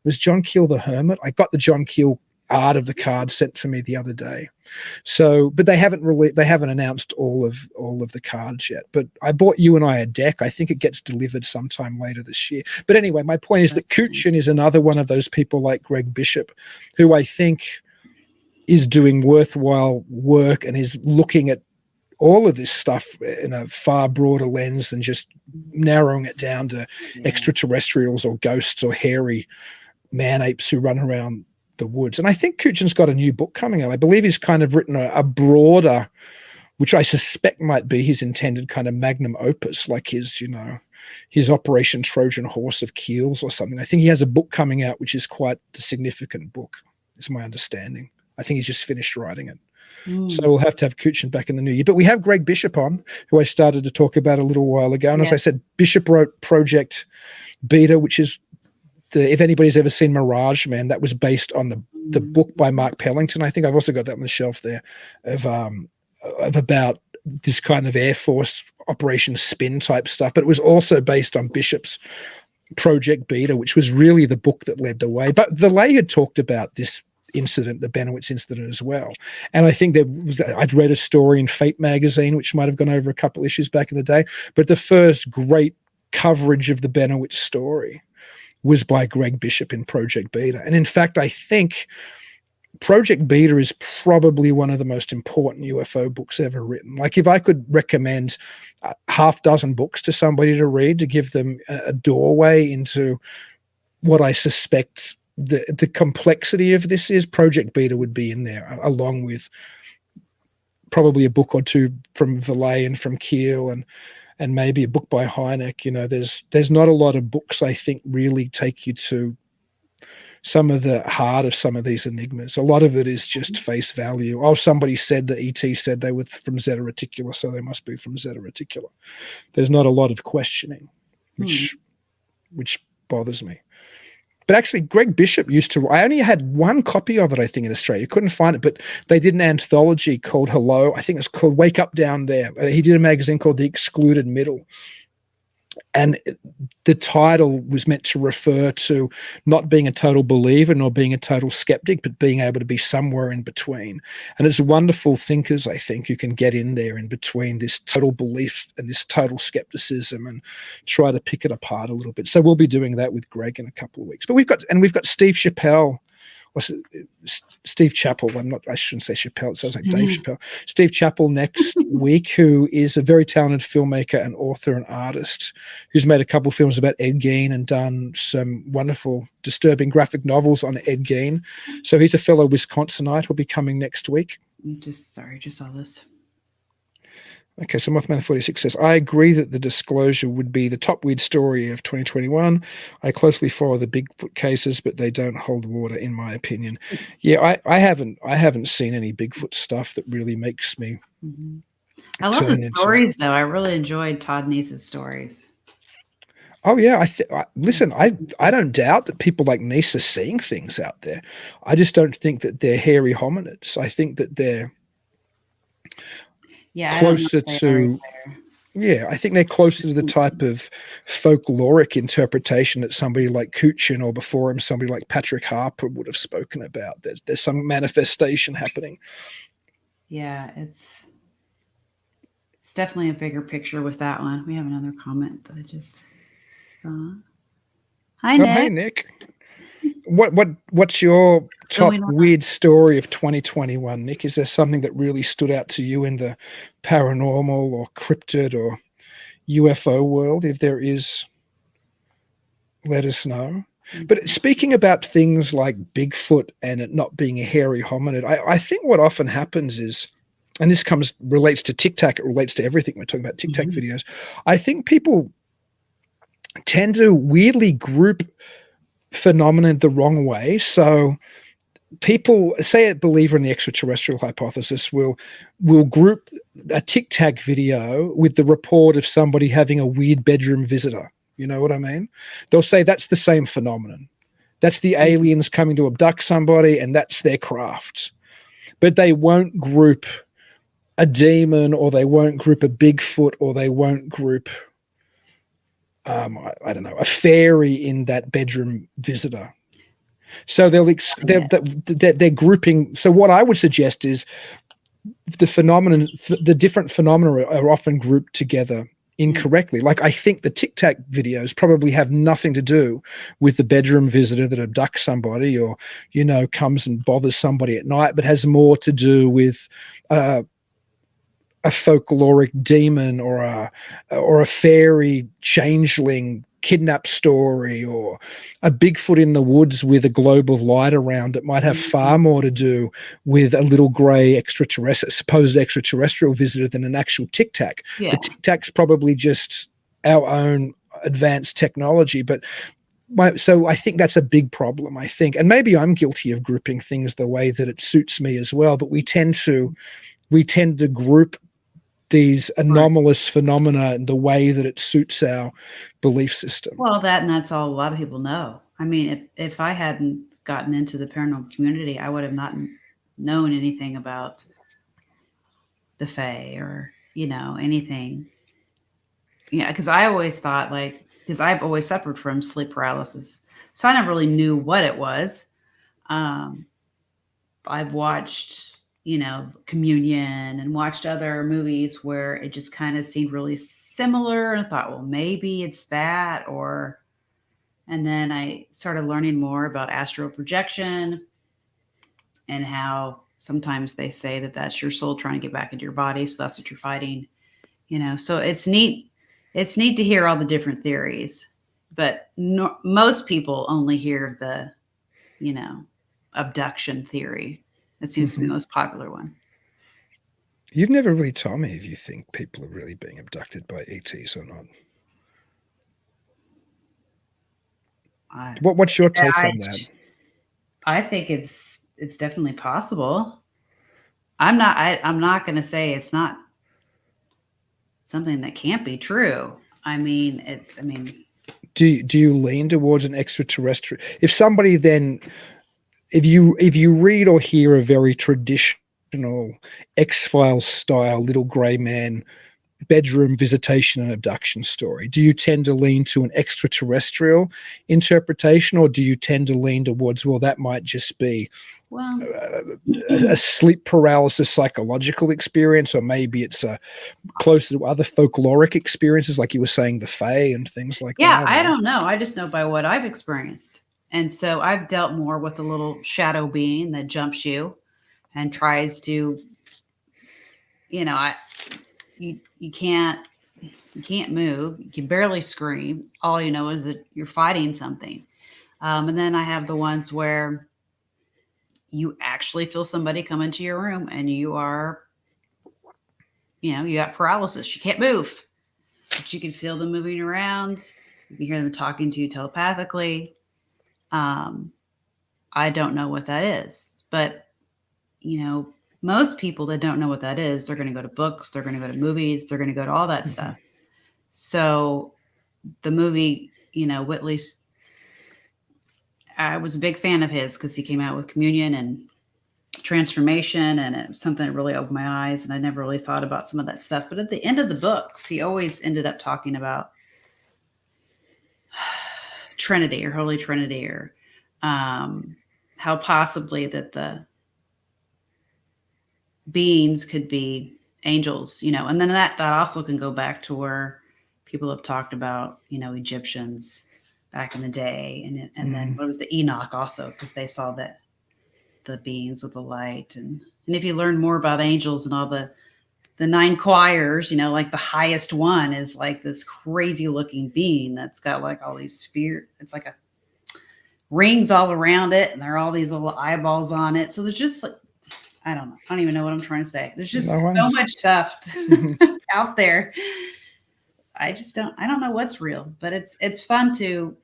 [SPEAKER 2] was John Keel the Hermit? I got the John Keel art of the card sent to me the other day. So, but they haven't announced all of the cards yet. But I bought you and I a deck. I think it gets delivered sometime later this year. But anyway, my point is that Kuchin is another one of those people like Greg Bishop, who I think is doing worthwhile work and is looking at all of this stuff in a far broader lens than just narrowing it down to extraterrestrials or ghosts or hairy man-apes who run around the woods. And I think Kuchin's got a new book coming out. I believe he's kind of written a broader, which I suspect might be his intended kind of magnum opus, like his Operation Trojan Horse of Keels or something. I think he has a book coming out, which is quite a significant book, is my understanding. I think he's just finished writing it. So we'll have to have Kuchin back in the new year. But we have Greg Bishop on, who I started to talk about a little while ago. And as I said, Bishop wrote Project Beta, which is if anybody's ever seen Mirage Man, that was based on the book by Mark Pellington. I think I've also got that on the shelf there of about this kind of Air Force Operation Spin type stuff. But it was also based on Bishop's Project Beta, which was really the book that led the way. But Valet had talked about this incident, the Benowitz incident as well. And I think I'd read a story in Fate magazine, which might have gone over a couple issues back in the day. But the first great coverage of the Benowitz story was by Greg Bishop in Project Beta. And in fact, I think Project Beta is probably one of the most important UFO books ever written. Like, if I could recommend a half dozen books to somebody to read to give them a doorway into what I suspect the complexity of this is, Project Beta would be in there, along with probably a book or two from Valet and from Keel, and maybe a book by Hynek. You know, there's not a lot of books, I think, really take you to some of the heart of some of these enigmas. A lot of it is just face value. Oh, somebody said that ET said they were from Zeta Reticula, so they must be from Zeta Reticula. There's not a lot of questioning, which bothers me. But actually, Greg Bishop used to, I only had one copy of it, I think, in Australia. Couldn't find it, but they did an anthology called Hello. I think it's called Wake Up Down There. He did a magazine called The Excluded Middle. And the title was meant to refer to not being a total believer nor being a total skeptic, but being able to be somewhere in between. And it's wonderful thinkers, I think, who can get in there in between this total belief and this total skepticism and try to pick it apart a little bit. So we'll be doing that with Greg in a couple of weeks. But we've got Steve Chappell. Steve Chappell. I shouldn't say Chappelle. It sounds like Dave Chappelle. Steve Chappell next week, who is a very talented filmmaker and author and artist who's made a couple of films about Ed Gein and done some wonderful, disturbing graphic novels on Ed Gein. So he's a fellow Wisconsinite. Will be coming next week.
[SPEAKER 3] Just saw this.
[SPEAKER 2] Okay, so Mothman 46 says, I agree that the disclosure would be the top weird story of 2021. I closely follow the Bigfoot cases, but they don't hold water, in my opinion. Yeah, I haven't seen any Bigfoot stuff that really makes me.
[SPEAKER 3] I love the stories, though. I really enjoyed Todd Neese's stories.
[SPEAKER 2] Oh yeah, listen. I don't doubt that people like Neese are seeing things out there. I just don't think that they're hairy hominids. I think that they're closer to, I think they're closer to the type of folkloric interpretation that somebody like Kuchin, or before him somebody like Patrick Harper, would have spoken about. There's some manifestation happening.
[SPEAKER 3] Yeah, it's definitely a bigger picture with that one. We have another comment that I just saw. Hi, Nick.
[SPEAKER 2] Hey, Nick. What's your top weird story of 2021, Nick? Is there something that really stood out to you in the paranormal or cryptid or UFO world? If there is, let us know. But speaking about things like Bigfoot and it not being a hairy hominid, I think what often happens is, and this relates to TikTok, it relates to everything we're talking about, TikTok videos. I think people tend to weirdly group phenomenon the wrong way. So people, say a believer in the extraterrestrial hypothesis, will group a TikTok video with the report of somebody having a weird bedroom visitor. You know what I mean? They'll say that's the same phenomenon. That's the aliens coming to abduct somebody, and that's their craft. But they won't group a demon, or they won't group a Bigfoot, or they won't group I don't know, a fairy in that bedroom visitor. So they're grouping. So what I would suggest is the different phenomena are often grouped together incorrectly. Like, I think the TikTok videos probably have nothing to do with the bedroom visitor that abducts somebody, or, comes and bothers somebody at night, but has more to do with a folkloric demon or a fairy changeling kidnap story, or a Bigfoot in the woods with a globe of light around. It might have far more to do with a little gray supposed extraterrestrial visitor than an actual TikTok.
[SPEAKER 3] Yeah.
[SPEAKER 2] The TikTok's probably just our own advanced technology, so I think that's a big problem, I think. And maybe I'm guilty of grouping things the way that it suits me as well, but we tend to group these anomalous phenomena in the way that it suits our belief system.
[SPEAKER 3] Well, that's all a lot of people know. I mean, if I hadn't gotten into the paranormal community, I would have not known anything about the Fae or, anything. Yeah, because I always thought, because I've always suffered from sleep paralysis, so I never really knew what it was. I've watched Communion, and watched other movies where it just kind of seemed really similar, and I thought, well, maybe it's that, and then I started learning more about astral projection and how sometimes they say that that's your soul trying to get back into your body. So that's what you're fighting, so it's neat. It's neat to hear all the different theories, but most people only hear abduction theory. That seems to be the most popular one.
[SPEAKER 2] You've never really told me if you think people are really being abducted by ETs or not. What's your take on that?
[SPEAKER 3] I think it's definitely possible. I'm not going to say it's not something that can't be true.
[SPEAKER 2] Do you lean towards an extraterrestrial? If somebody then, if you read or hear a very traditional X-Files style little grey man bedroom visitation and abduction story, do you tend to lean to an extraterrestrial interpretation, or do you tend to lean towards, well, that might just be a sleep paralysis psychological experience, or maybe it's closer to other folkloric experiences, like you were saying, the Fae and things like that?
[SPEAKER 3] Yeah, I don't know. I just know by what I've experienced. And so I've dealt more with a little shadow being that jumps you and tries to, you can't move. You can barely scream. All you know is that you're fighting something. And then I have the ones where you actually feel somebody come into your room and you are, you got paralysis. You can't move, but you can feel them moving around. You can hear them talking to you telepathically. I don't know what that is, but most people that don't know what that is, they're going to go to books, they're going to go to movies, they're going to go to all that stuff. So the movie, Whitley's, I was a big fan of his because he came out with Communion and Transformation, and it was something that really opened my eyes, and I never really thought about some of that stuff. But at the end of the books, he always ended up talking about Trinity or Holy Trinity, or how possibly that the beings could be angels, and then that also can go back to where people have talked about, Egyptians back in the day, and then what was the Enoch also, because they saw that the beings with the light, and if you learn more about angels and all the 9 choirs, like the highest one is like this crazy looking being that's got like all these spheres. It's like a rings all around it, and there are all these little eyeballs on it. So there's just like, I don't know. I don't even know what I'm trying to say. There's just so much stuff out there. I don't know what's real, but it's fun to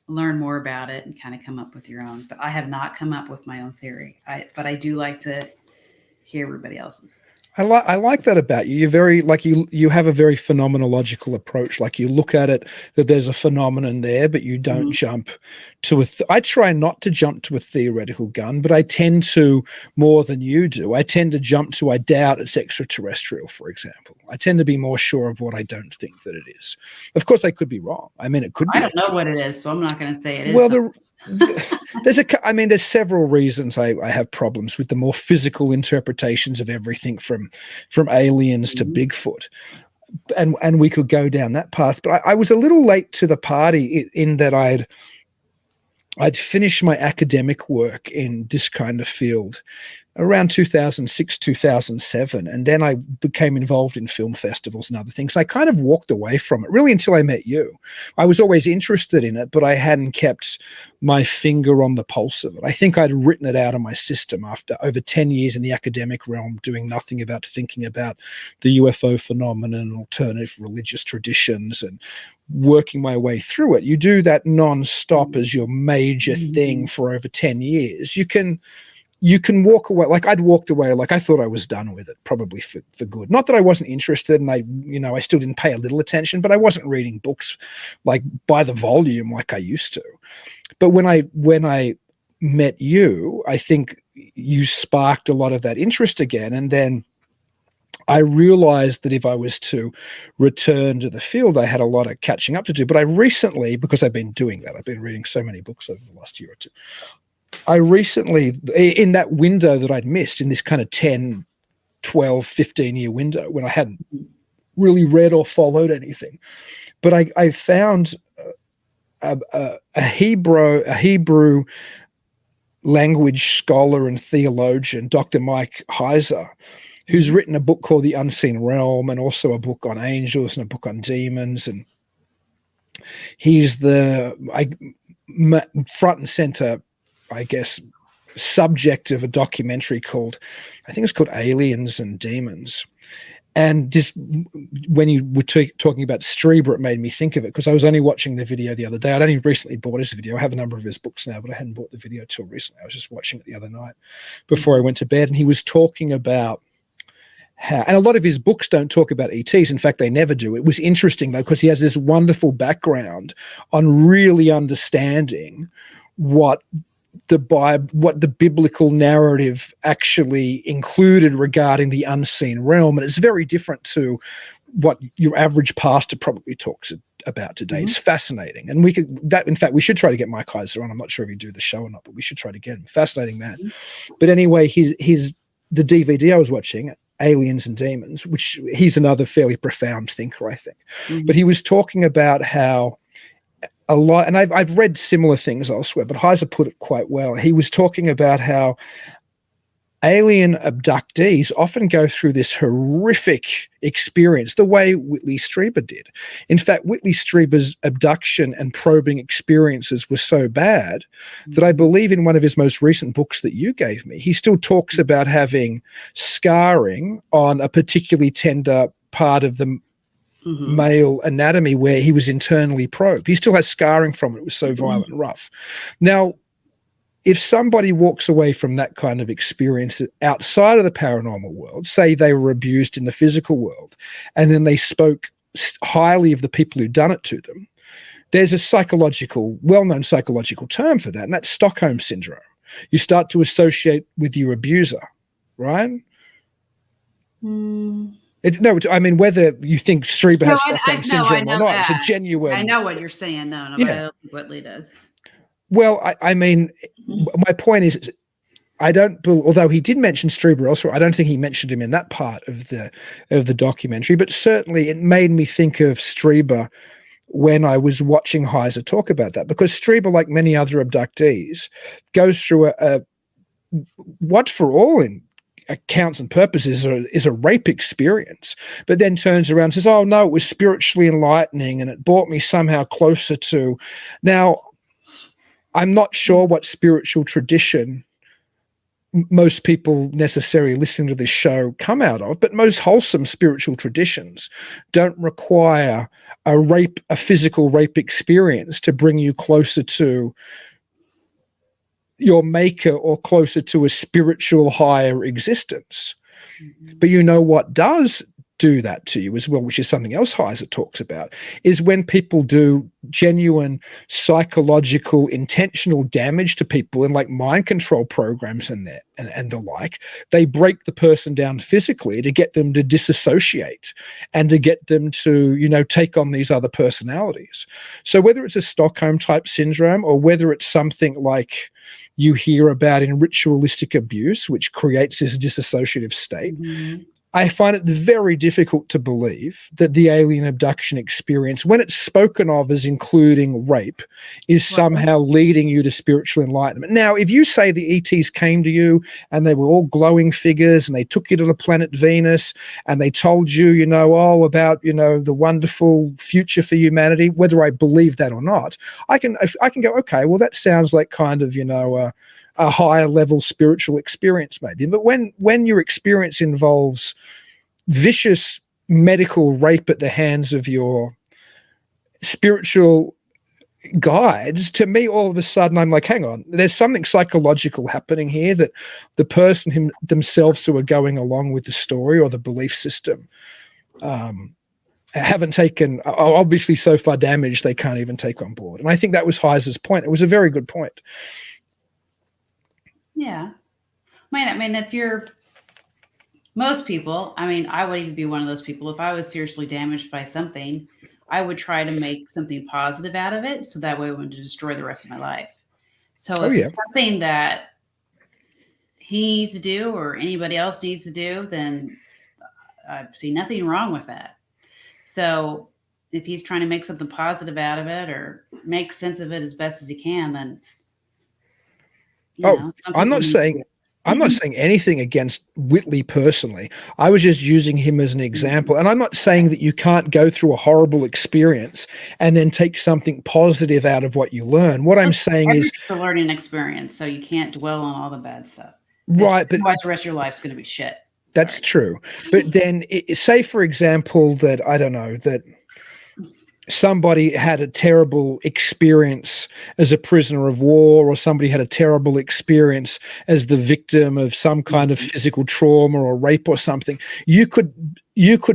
[SPEAKER 3] learn more about it and kind of come up with your own. But I have not come up with my own theory. But I do like to hear everybody else's.
[SPEAKER 2] I like that about you. You're very, like, you have a very phenomenological approach. Like, you look at it that there's a phenomenon there, but you don't jump to I try not to jump to a theoretical gun, but I tend to, more than you do, I tend to jump to, I doubt it's extraterrestrial, for example. I tend to be more sure of what I don't think that it is. Of course, I could be wrong. I mean, it could be.
[SPEAKER 3] I don't know what it is, so I'm not going to say it is.
[SPEAKER 2] Well, there's several reasons I have problems with the more physical interpretations of everything from aliens to Bigfoot, and we could go down that path. But I was a little late to the party in that I'd finished my academic work in this kind of field around 2006, 2007. And then I became involved in film festivals and other things. I kind of walked away from it really until I met you. I was always interested in it, but I hadn't kept my finger on the pulse of it. I think I'd written it out of my system after over 10 years in the academic realm, doing nothing about thinking about the UFO phenomenon and alternative religious traditions and working my way through it. You do that non-stop as your major thing for over 10 years. You can walk away. Like, I'd walked away, like I thought I was done with it, probably for good. Not that I wasn't interested, and I still didn't pay a little attention, but I wasn't reading books like by the volume like I used to. But when I met you, I think you sparked a lot of that interest again. And then I realized that if I was to return to the field, I had a lot of catching up to do. But I recently, because I've been doing that, I've been reading so many books over the last year or two, I recently, in that window that I'd missed, in this kind of 10, 12, 15-year window when I hadn't really read or followed anything, but I found a Hebrew language scholar and theologian, Dr. Mike Heiser, who's written a book called The Unseen Realm, and also a book on angels and a book on demons. And he's front and center, I guess, subject of a documentary called, I think it's called Aliens and Demons. And just when you were talking about Strieber, it made me think of it, because I was only watching the video the other day. I'd only recently bought his video. I have a number of his books now, but I hadn't bought the video till recently. I was just watching it the other night before I went to bed, and he was talking about how, and a lot of his books don't talk about ETs. In fact, they never do. It was interesting, though, because he has this wonderful background on really understanding what the biblical narrative actually included regarding the unseen realm. And it's very different to what your average pastor probably talks about today. It's fascinating. And in fact, we should try to get Mike Heiser on. I'm not sure if he'd do the show or not, but we should try to get him. Fascinating man. But anyway, the DVD I was watching, Aliens and Demons, which he's another fairly profound thinker, I think. But he was talking about how a lot, and I've read similar things elsewhere, but Heiser put it quite well. He was talking about how alien abductees often go through this horrific experience the way Whitley Strieber did. In fact, Whitley Strieber's abduction and probing experiences were so bad that I believe in one of his most recent books that you gave me, he still talks about having scarring on a particularly tender part of the male anatomy where he was internally probed. He still has scarring from it. It was so violent and rough. Now, if somebody walks away from that kind of experience outside of the paranormal world, say they were abused in the physical world, and then they spoke highly of the people who'd done it to them, there's a well-known psychological term for that, and that's Stockholm Syndrome. You start to associate with your abuser, right? I mean, whether you think Strieber has Stockholm Syndrome or not, it's a genuine...
[SPEAKER 3] I know what you're saying. No, but I don't think Whitley does.
[SPEAKER 2] Well, I mean, my point is, although he did mention Strieber elsewhere, I don't think he mentioned him in that part of the documentary, but certainly it made me think of Strieber when I was watching Heiser talk about that, because Strieber, like many other abductees, goes through what for all in accounts and purposes is a rape experience, but then turns around and says, oh no, it was spiritually enlightening and it brought me somehow closer to... Now, I'm not sure what spiritual tradition most people necessarily listening to this show come out of, but most wholesome spiritual traditions don't require a physical rape experience to bring you closer to your maker or closer to a spiritual higher existence. But you know what does do that to you as well, which is something else Heiser talks about, is when people do genuine psychological intentional damage to people in like mind control programs and the like, they break the person down physically to get them to disassociate and to get them to, take on these other personalities. So whether it's a Stockholm type syndrome or whether it's something like you hear about in ritualistic abuse, which creates this dissociative state, I find it very difficult to believe that the alien abduction experience, when it's spoken of as including rape, is somehow leading you to spiritual enlightenment. Now, if you say the ETs came to you and they were all glowing figures and they took you to the planet Venus and they told you, about, the wonderful future for humanity, whether I believe that or not, I can go, okay, well, that sounds like kind of, a higher level spiritual experience maybe. But when your experience involves vicious medical rape at the hands of your spiritual guides, to me, all of a sudden, I'm like, hang on, there's something psychological happening here that the person themselves who are going along with the story or the belief system haven't taken, are obviously so far damaged they can't even take on board. And I think that was Heiser's point. It was a very good point.
[SPEAKER 3] Yeah. I mean, if you're most people, I would even be one of those people. If I was seriously damaged by something, I would try to make something positive out of it. So that way it wouldn't destroy the rest of my life. So if it's something that he needs to do or anybody else needs to do, then I see nothing wrong with that. So if he's trying to make something positive out of it or make sense of it as best as he can, then I'm not saying
[SPEAKER 2] I'm not saying anything against Whitley personally. I was just using him as an example. And I'm not saying that you can't go through a horrible experience and then take something positive out of what you learn. What I'm saying is
[SPEAKER 3] a learning experience, so you can't dwell on all the bad stuff.
[SPEAKER 2] Right, but
[SPEAKER 3] otherwise the rest of your life's going to be shit.
[SPEAKER 2] That's true. But then say, for example, that, I don't know, that somebody had a terrible experience as a prisoner of war, or somebody had a terrible experience as the victim of some kind of physical trauma or rape or something. You could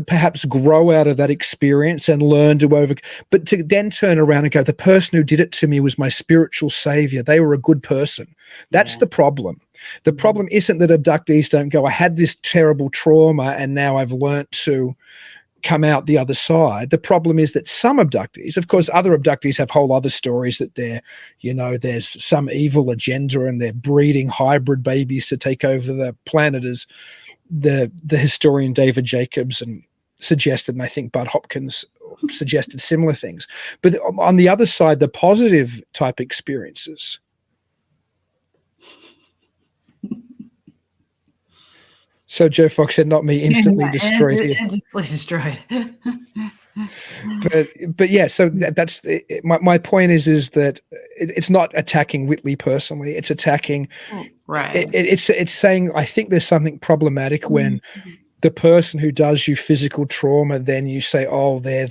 [SPEAKER 2] perhaps grow out of that experience and learn to but to then turn around and go, the person who did it to me was my spiritual savior. They were a good person. That's the problem. The problem isn't that abductees don't go, I had this terrible trauma and now I've learned to come out the other side. The problem is that some abductees, of course, other abductees have whole other stories that they're, there's some evil agenda and they're breeding hybrid babies to take over the planet, as the historian David Jacobs and suggested, and I think Bud Hopkins suggested similar things. But on the other side, the positive type experiences. So Joe Fox said, not me, instantly destroyed here.
[SPEAKER 3] Instantly destroyed.
[SPEAKER 2] but yeah, so that's my point is that it's not attacking Whitley personally. It's attacking,
[SPEAKER 3] right.
[SPEAKER 2] It's saying, I think there's something problematic when the person who does you physical trauma, then you say, oh, they're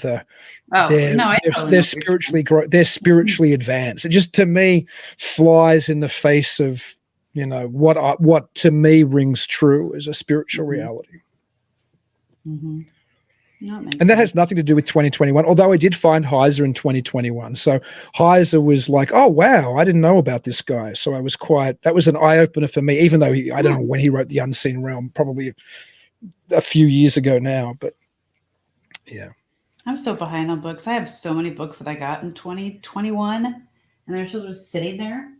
[SPEAKER 2] spiritually advanced. It just, to me, flies in the face of what to me rings true as a spiritual reality.
[SPEAKER 3] Mm-hmm. No,
[SPEAKER 2] and that has nothing to do with 2021, although I did find Heiser in 2021. So Heiser was like, oh, wow, I didn't know about this guy. So that was an eye-opener for me, even though I don't know when he wrote The Unseen Realm, probably a few years ago now, but yeah.
[SPEAKER 3] I'm so behind on books. I have so many books that I got in 2021, and they're still just sitting there.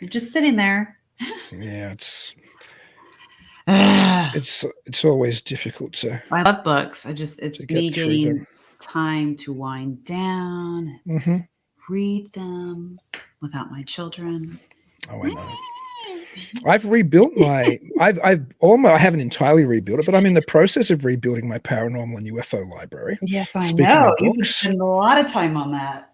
[SPEAKER 3] They're just sitting there.
[SPEAKER 2] Yeah, it's always difficult to.
[SPEAKER 3] I love books. It's me getting time to wind down, read them without my children.
[SPEAKER 2] Oh, I know. I've rebuilt I haven't entirely rebuilt it, but I'm in the process of rebuilding my paranormal and UFO library.
[SPEAKER 3] Yes, I know. You've spent a lot of time on that.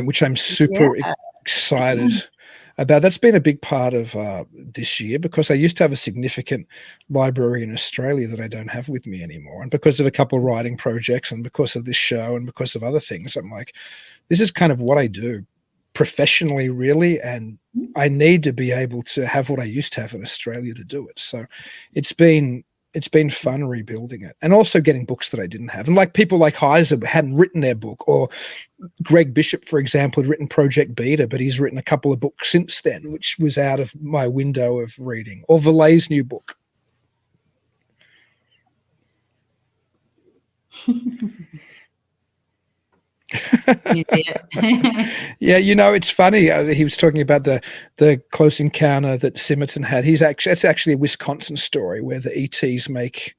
[SPEAKER 2] Which I'm super excited about. That's been a big part of this year, because I used to have a significant library in Australia that I don't have with me anymore. And because of a couple of writing projects and because of this show and because of other things, I'm like, this is kind of what I do professionally, really. And I need to be able to have what I used to have in Australia to do it. So it's been fun rebuilding it, and also getting books that I didn't have. And like people like Heiser hadn't written their book, or Greg Bishop, for example, had written Project Beta, but he's written a couple of books since then, which was out of my window of reading. Or Valet's new book.
[SPEAKER 3] You see it?
[SPEAKER 2] Yeah, it's funny. He was talking about the close encounter that Simerton had. It's actually a Wisconsin story where the ETs make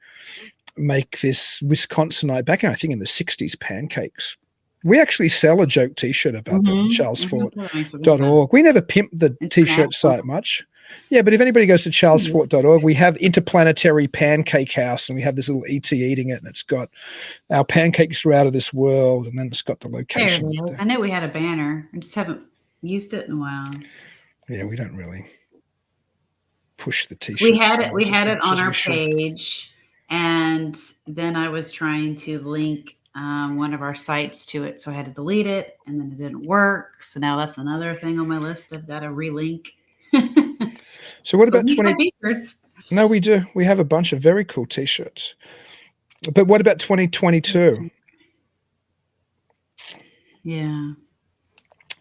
[SPEAKER 2] this Wisconsinite, back in, I think, in the 60s, pancakes. We actually sell a joke T-shirt about that on charlesfort.org. We never pimp the T-shirt site much. Yeah, but if anybody goes to charlesfort.org, we have Interplanetary Pancake House, and we have this little ET eating it, and it's got our pancakes are out of this world, and then it's got the location.
[SPEAKER 3] There it is. I know we had a banner. I just haven't used it in a while.
[SPEAKER 2] Yeah, we don't really push the T-shirt.
[SPEAKER 3] We had it on our page, and then I was trying to link one of our sites to it, so I had to delete it, and then it didn't work. So now that's another thing on my list. I've got to relink.
[SPEAKER 2] So what about 20? No, we do. We have a bunch of very cool T-shirts. But what about 2022?
[SPEAKER 3] Yeah.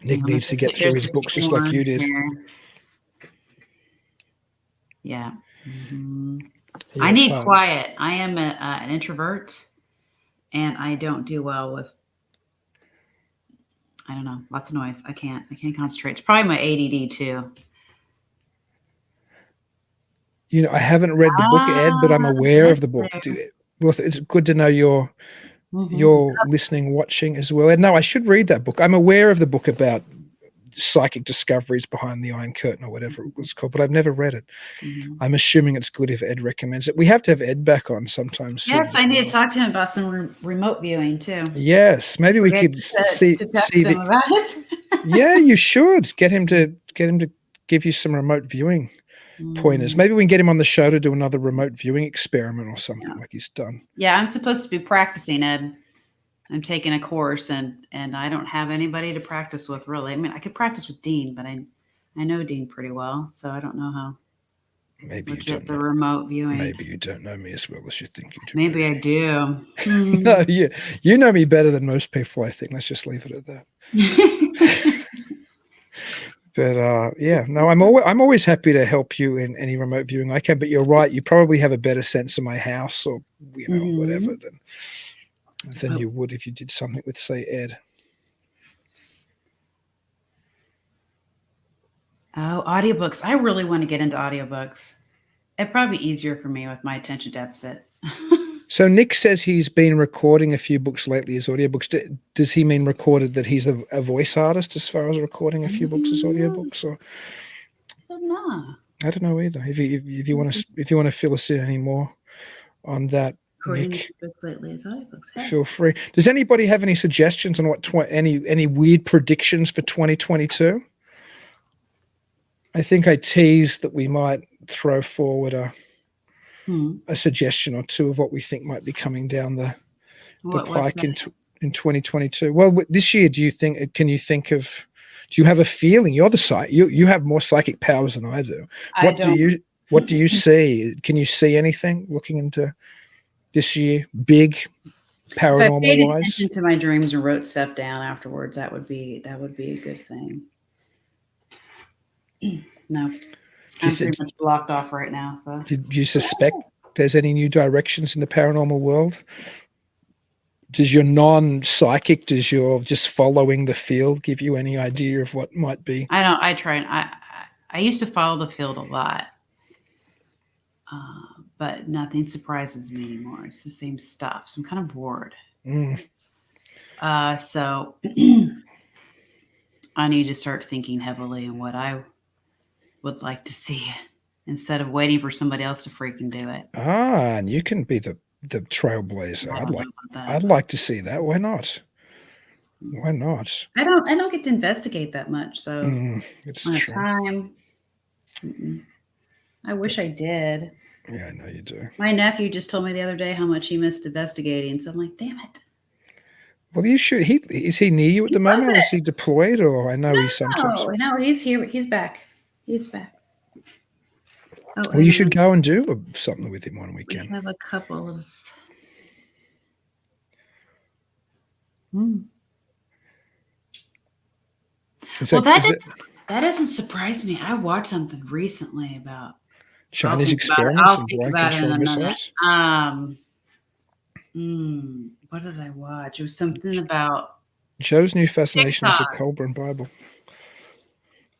[SPEAKER 2] Nick needs to get through his books just like you did.
[SPEAKER 3] Yeah. Mm-hmm.
[SPEAKER 2] Yeah,
[SPEAKER 3] I need quiet. I am an introvert, and I don't do well with, I don't know, lots of noise. I can't concentrate. It's probably my ADD too.
[SPEAKER 2] I haven't read the book, Ed, but I'm aware of the book. Well, it's good to know you're listening, watching as well. Ed, no, I should read that book. I'm aware of the book about Psychic Discoveries Behind the Iron Curtain, or whatever it was called, but I've never read it. I'm assuming it's good if Ed recommends it. We have to have Ed back on sometime soon.
[SPEAKER 3] Yes, I need to talk to him about some remote viewing too.
[SPEAKER 2] Yes, maybe we could see
[SPEAKER 3] him about it.
[SPEAKER 2] Yeah, you should get him to give you some remote viewing pointers. Maybe we can get him on the show to do another remote viewing experiment or something like he's done.
[SPEAKER 3] Yeah, I'm supposed to be practicing, Ed. I'm taking a course, and I don't have anybody to practice with, really. I mean, I could practice with Dean, but I know Dean pretty well, so I don't know how.
[SPEAKER 2] Maybe you don't
[SPEAKER 3] the remote viewing.
[SPEAKER 2] Maybe you don't know me as well as you think you do.
[SPEAKER 3] Maybe I do.
[SPEAKER 2] No, you know me better than most people, I think. Let's just leave it at that. But yeah, no, I'm always happy to help you in any remote viewing I can. But you're right; you probably have a better sense of my house, or whatever, than you would if you did something with, say, Ed.
[SPEAKER 3] Oh, audiobooks! I really want to get into audiobooks. It'd probably be easier for me with my attention deficit.
[SPEAKER 2] So Nick says he's been recording a few books lately as audiobooks. Does he mean recorded that he's a voice artist as far as recording a few books as audiobooks? Or
[SPEAKER 3] I don't know.
[SPEAKER 2] I don't know either. If you want to fill us in any more on that, Nick,
[SPEAKER 3] lately as audiobooks.
[SPEAKER 2] Feel free. Does anybody have any suggestions on what any weird predictions for 2022? I think I teased that we might throw forward a suggestion or two of what we think might be coming down the pike in 2022. Well, this year, do you have a feeling? You're the you have more psychic powers than I do. What do you see? Can you see anything looking into this year, big paranormal wise?
[SPEAKER 3] If I paid attention to my dreams and wrote stuff down afterwards, that would be a good thing. No, I'm pretty much blocked off right now. So,
[SPEAKER 2] do you suspect there's any new directions in the paranormal world? Does your non-psychic, does your just following the field give you any idea of what might be?
[SPEAKER 3] I don't. I try and I used to follow the field a lot, but nothing surprises me anymore. It's the same stuff, so I'm kind of bored. So I need to start thinking heavily on what I would like to see instead of waiting for somebody else to freaking do it.
[SPEAKER 2] And you can be the trailblazer. I'd like to see that. Why not? Why not?
[SPEAKER 3] I don't get to investigate that much, so
[SPEAKER 2] it's
[SPEAKER 3] on
[SPEAKER 2] true.
[SPEAKER 3] Time. I wish I did.
[SPEAKER 2] Yeah, I know you do.
[SPEAKER 3] My nephew just told me the other day how much he missed investigating, so I'm like, damn it.
[SPEAKER 2] Well, you should. Is he near you at the moment? Or is he deployed? Or I know he's sometimes.
[SPEAKER 3] No, he's here. He's back. He's back. Oh,
[SPEAKER 2] well, you should go and do something with him one weekend.
[SPEAKER 3] We have a couple of. That doesn't surprise me. I watched something recently about
[SPEAKER 2] Chinese experiments and blind control missiles.
[SPEAKER 3] What did I watch? It was something about
[SPEAKER 2] Joe's new fascination is the Colburn Bible.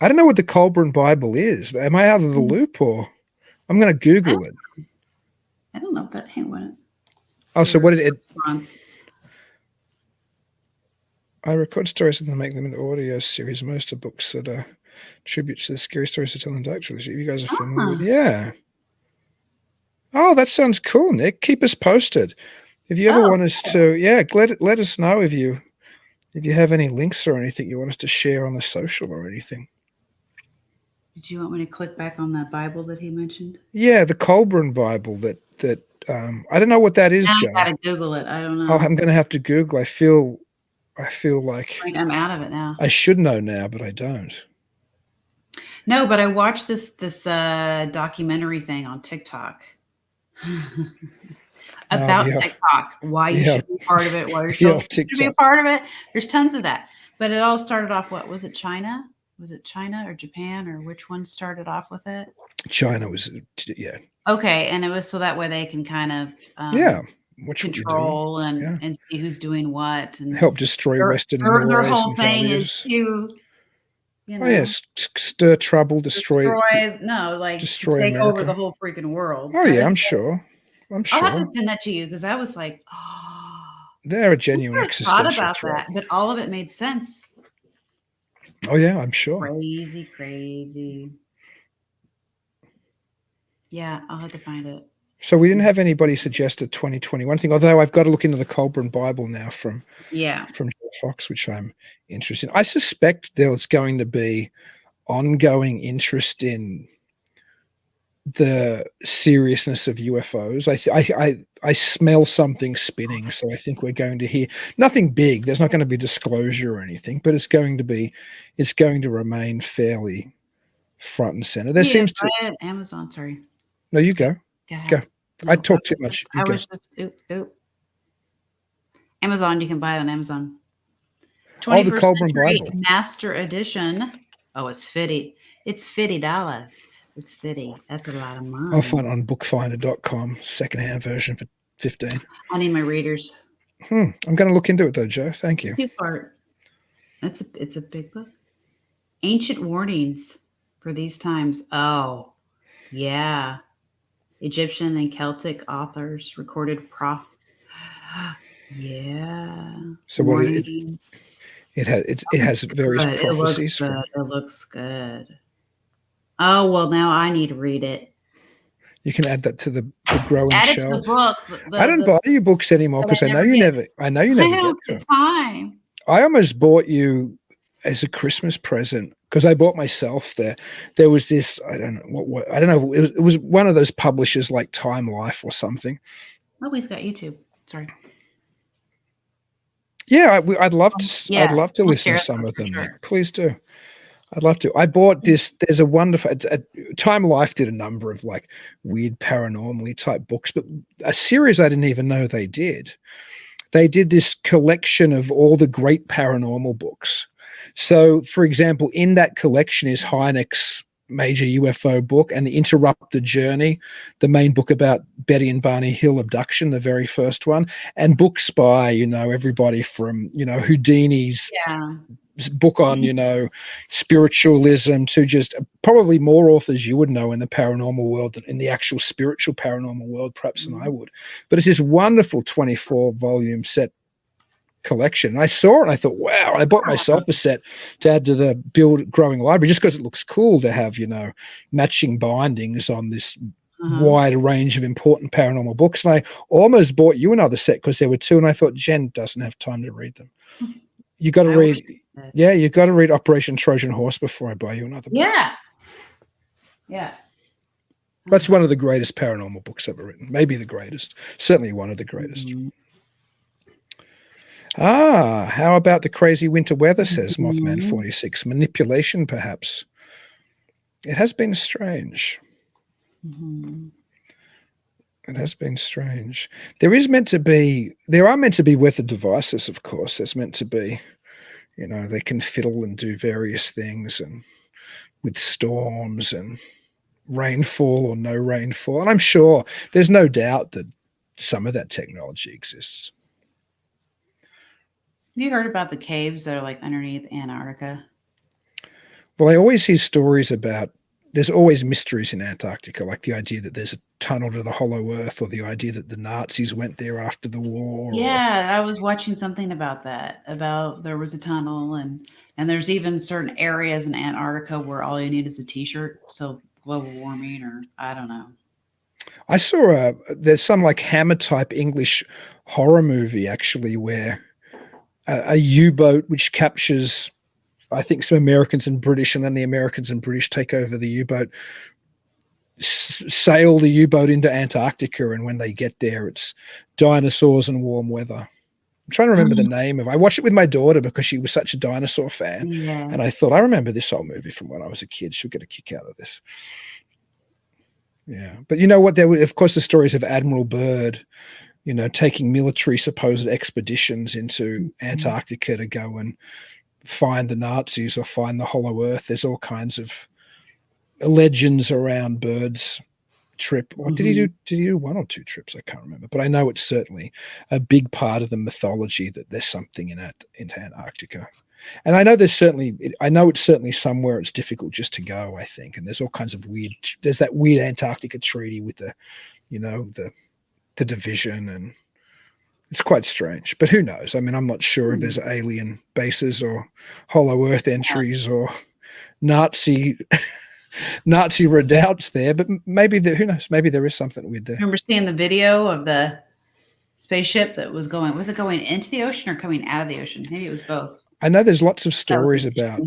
[SPEAKER 2] I don't know what the Colburn Bible is. Am I out of the loop, or I'm going to Google it?
[SPEAKER 3] I don't know if that went.
[SPEAKER 2] Oh, so what did it? I record stories and make them into audio series. Most are books that are tributes to the scary stories to tell in dark trilogy. You guys are familiar with? Yeah. Oh, that sounds cool, Nick. Keep us posted. If you ever want us to, let us know if you have any links or anything you want us to share on the social or anything.
[SPEAKER 3] Did you want me to click back on that Bible that he mentioned?
[SPEAKER 2] Yeah, the Colburn Bible that I don't know what that is, Joe.
[SPEAKER 3] I gotta Google it. I don't know.
[SPEAKER 2] Oh, I'm going to have to Google. I feel like
[SPEAKER 3] I'm out of it now.
[SPEAKER 2] I should know now, but I don't.
[SPEAKER 3] No, but I watched this documentary thing on TikTok about TikTok. Why you should be part of it? Why you're supposed to be a part of it? There's tons of that. But it all started off. What was it? China? Was it China or Japan, or which one started off with it?
[SPEAKER 2] China was,
[SPEAKER 3] Okay, and it was so that way they can kind of control and see who's doing what and
[SPEAKER 2] help destroy Western
[SPEAKER 3] their whole thing is to
[SPEAKER 2] stir trouble, destroy
[SPEAKER 3] take
[SPEAKER 2] America.
[SPEAKER 3] over the whole freaking world.
[SPEAKER 2] Oh yeah, I'm sure.
[SPEAKER 3] I'll have to send that to you because I was like,
[SPEAKER 2] they're a genuine existential
[SPEAKER 3] thought about
[SPEAKER 2] threat.
[SPEAKER 3] that, but all of it made sense.
[SPEAKER 2] Oh yeah, I'm sure.
[SPEAKER 3] Crazy, crazy. Yeah, I'll have to find it.
[SPEAKER 2] So we didn't have anybody suggest a 2021 thing, although I've got to look into the Colburn Bible now from
[SPEAKER 3] Yeah.
[SPEAKER 2] Jeff Fox, which I'm interested in. I suspect there's going to be ongoing interest in the seriousness of UFOs. I smell something spinning, so I think we're going to hear nothing big. There's not going to be disclosure or anything, but it's going to remain fairly front and center. There seems to
[SPEAKER 3] buy it at Amazon. Sorry.
[SPEAKER 2] no, you go.
[SPEAKER 3] Go ahead.
[SPEAKER 2] Go. I
[SPEAKER 3] No,
[SPEAKER 2] talk too much. You
[SPEAKER 3] I
[SPEAKER 2] go.
[SPEAKER 3] was just oop. Amazon. You can buy it on Amazon.
[SPEAKER 2] Oh, the
[SPEAKER 3] 21st
[SPEAKER 2] Colburn
[SPEAKER 3] Century
[SPEAKER 2] Bible.
[SPEAKER 3] Master Edition. Oh, it's $50. It's $50. It's 50. That's a lot of money.
[SPEAKER 2] I'll find it on bookfinder.com, secondhand version for 15.
[SPEAKER 3] I need my readers.
[SPEAKER 2] I'm going to look into it though, Joe. Thank you.
[SPEAKER 3] Two-part. It's a big book. Ancient warnings for these times. Oh, yeah. Egyptian and Celtic authors recorded yeah.
[SPEAKER 2] So what it has various
[SPEAKER 3] Good.
[SPEAKER 2] prophecies.
[SPEAKER 3] It looks good. Oh well, now I need to read it.
[SPEAKER 2] You can add that to the growing
[SPEAKER 3] Add it
[SPEAKER 2] shelf.
[SPEAKER 3] to the book.
[SPEAKER 2] I don't buy you books anymore because I know you never
[SPEAKER 3] I
[SPEAKER 2] get
[SPEAKER 3] have
[SPEAKER 2] to.
[SPEAKER 3] time.
[SPEAKER 2] I almost bought you as a Christmas present because I bought myself there was this, I don't know what I don't know, it was one of those publishers like Time Life or something.
[SPEAKER 3] Oh, he's got YouTube. Sorry.
[SPEAKER 2] Yeah, I'd love to listen to some of them. Sure. Nick. Please do. I'd love to. I bought this. There's a wonderful Time Life did a number of like weird paranormally type books, but a series I didn't even know they did. They did this collection of all the great paranormal books. So, for example, in that collection is Hynek's major UFO book and The Interrupted Journey, the main book about Betty and Barney Hill abduction, the very first one, and books by, everybody from, Houdini's book on, spiritualism to just probably more authors you would know in the paranormal world than in the actual spiritual paranormal world, perhaps than I would. But it's this wonderful 24-volume set collection. And I saw it and I thought, wow. And I bought myself a set to add to the growing library just because it looks cool to have, matching bindings on this wide range of important paranormal books. And I almost bought you another set because there were two. And I thought, Jen doesn't have time to read them. You got to read. Yeah, you got to read Operation Trojan Horse before I buy you another book.
[SPEAKER 3] Yeah.
[SPEAKER 2] That's one of the greatest paranormal books ever written. Maybe the greatest. Certainly one of the greatest. How about the crazy winter weather, says Mothman 46. Manipulation, perhaps. It has been strange. It has been strange. There are meant to be weather devices, of course. There's meant to be, they can fiddle and do various things and with storms and rainfall or no rainfall. And I'm sure there's no doubt that some of that technology exists.
[SPEAKER 3] Have you heard about the caves that are like underneath Antarctica?
[SPEAKER 2] Well, I always hear stories about, there's always mysteries in Antarctica, like the idea that there's a tunnel to the hollow earth or the idea that the Nazis went there after the war.
[SPEAKER 3] Yeah, I was watching something about that, about there was a tunnel and there's even certain areas in Antarctica where all you need is a T-shirt. So global warming or I don't know. I
[SPEAKER 2] saw there's some like Hammer type English horror movie actually where a U-boat which captures, I think, some Americans and British, and then the Americans and British take over the U-boat, sail the U-boat into Antarctica, and when they get there, it's dinosaurs and warm weather. I'm trying to remember the name of it. I watched it with my daughter because she was such a dinosaur fan, and I thought, I remember this old movie from when I was a kid. She'll get a kick out of this. Yeah, but you know what? There were, of course, the stories of Admiral Byrd, taking military supposed expeditions into Antarctica to go and find the Nazis or find the hollow earth. There's all kinds of legends around Byrd's trip. Or did he do one or two trips? I can't remember, but I know it's certainly a big part of the mythology that there's something in Antarctica. And I know it's certainly somewhere it's difficult just to go, I think. And there's all kinds of there's that weird Antarctica treaty with the division, and It's quite strange, but who knows? I mean, I'm not sure if there's alien bases or Hollow Earth entries or Nazi redoubts there, but maybe who knows? Maybe there is something weird there.
[SPEAKER 3] Remember seeing the video of the spaceship that was it going into the ocean or coming out of the ocean? Maybe it was both.
[SPEAKER 2] I know there's lots of stories about,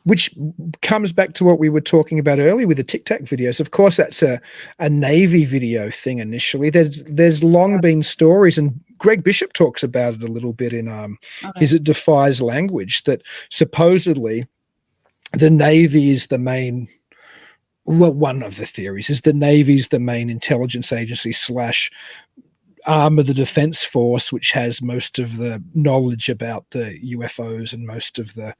[SPEAKER 2] which comes back to what we were talking about earlier with the Tic Tac videos. Of course, that's a Navy video thing initially. There's long been stories, and Greg Bishop talks about it a little bit in his It Defies Language, that supposedly the Navy is the main, well, one of the theories is the Navy's the main intelligence agency / arm of the Defense Force, which has most of the knowledge about the UFOs and most of the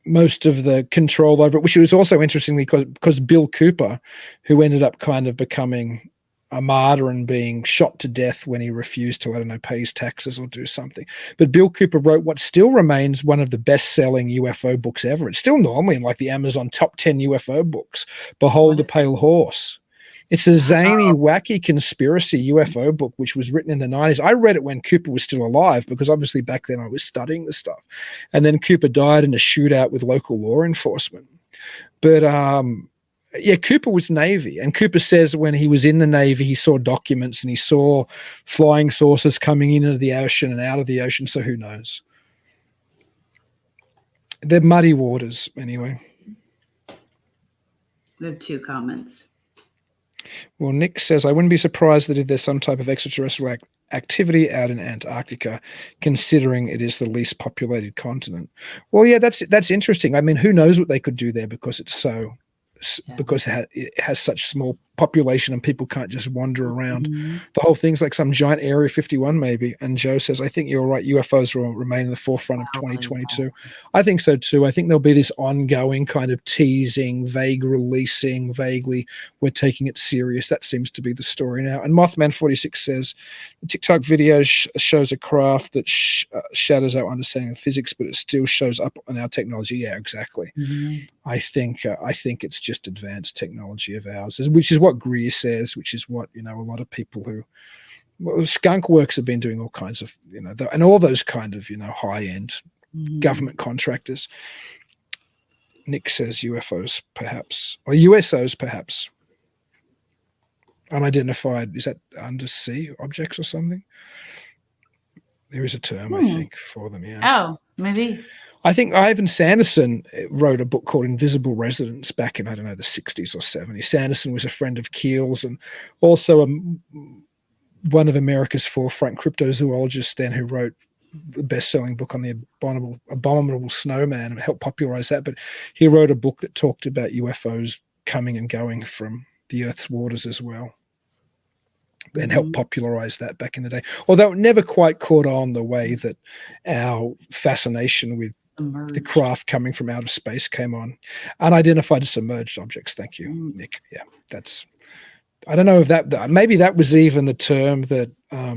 [SPEAKER 2] most of the control over it, which was also interestingly because Bill Cooper, who ended up kind of becoming a martyr and being shot to death when he refused to, pay his taxes or do something. But Bill Cooper wrote what still remains one of the best-selling UFO books ever. It's still normally in like the Amazon top 10 UFO books, Behold a Pale Horse. It's a zany, wacky conspiracy UFO book, which was written in the 90s. I read it when Cooper was still alive because obviously back then I was studying the stuff. And then Cooper died in a shootout with local law enforcement. But Cooper was Navy. And Cooper says when he was in the Navy, he saw documents and he saw flying saucers coming into the ocean and out of the ocean. So who knows? They're muddy waters anyway.
[SPEAKER 3] We have 2 comments.
[SPEAKER 2] Well, Nick says, I wouldn't be surprised that if there's some type of extraterrestrial activity out in Antarctica, considering it is the least populated continent. Well, yeah, that's interesting. I mean, who knows what they could do there because it's so because it has such small population and people can't just wander around. The whole thing's like some giant Area 51 maybe. And Joe says, I think you're right. UFOs will remain in the forefront of 2022. I think so too. I think there'll be this ongoing kind of teasing, vague releasing, vaguely we're taking it serious. That seems to be the story now. And Mothman 46 says, the TikTok video shows a craft that shatters our understanding of physics, but it still shows up on our technology. Yeah, exactly. I think it's just advanced technology of ours, which is what Greer says, which is what, a lot of people who skunk works have been doing all kinds of, and all those kind of, high-end government contractors. Nick says UFOs perhaps, or USOs perhaps. Unidentified, is that undersea objects or something? There is a term, I think, for them, yeah.
[SPEAKER 3] Oh, maybe.
[SPEAKER 2] I think Ivan Sanderson wrote a book called Invisible Residents back in, the 60s or 70s. Sanderson was a friend of Keel's and also one of America's forefront cryptozoologists then who wrote the best-selling book on the abominable snowman and helped popularize that. But he wrote a book that talked about UFOs coming and going from the Earth's waters as well and helped popularize that back in the day. Although it never quite caught on the way that our fascination with the craft coming from outer space came on. Unidentified submerged objects. Thank you, Nick. Yeah, I don't know if maybe that was even the term that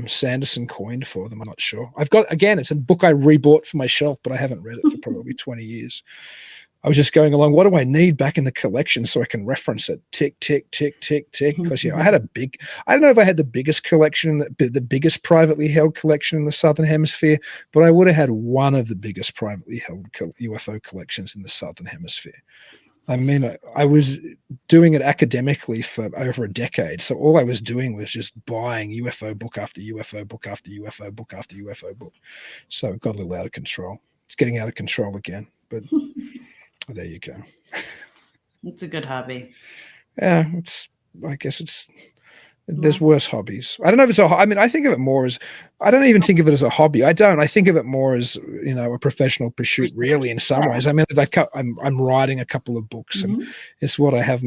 [SPEAKER 2] Sanderson coined for them. I'm not sure. It's a book I rebought for my shelf, but I haven't read it for probably 20 years. I was just going along, what do I need back in the collection so I can reference it? Tick, tick, tick, tick, tick. Because, I had I don't know if I had the biggest collection, the biggest privately held collection in the Southern Hemisphere, but I would have had one of the biggest privately held UFO collections in the Southern Hemisphere. I mean, I was doing it academically for over a decade. So all I was doing was just buying UFO book after UFO book after UFO book after UFO book. So it got a little out of control. It's getting out of control again, but there you go.
[SPEAKER 3] It's a good hobby.
[SPEAKER 2] Yeah, there's worse hobbies. I don't know if it's I think of it more as, I don't even think of it as a hobby. I think of it more as, a professional pursuit really in some ways. I mean, I'm writing a couple of books and it's what I have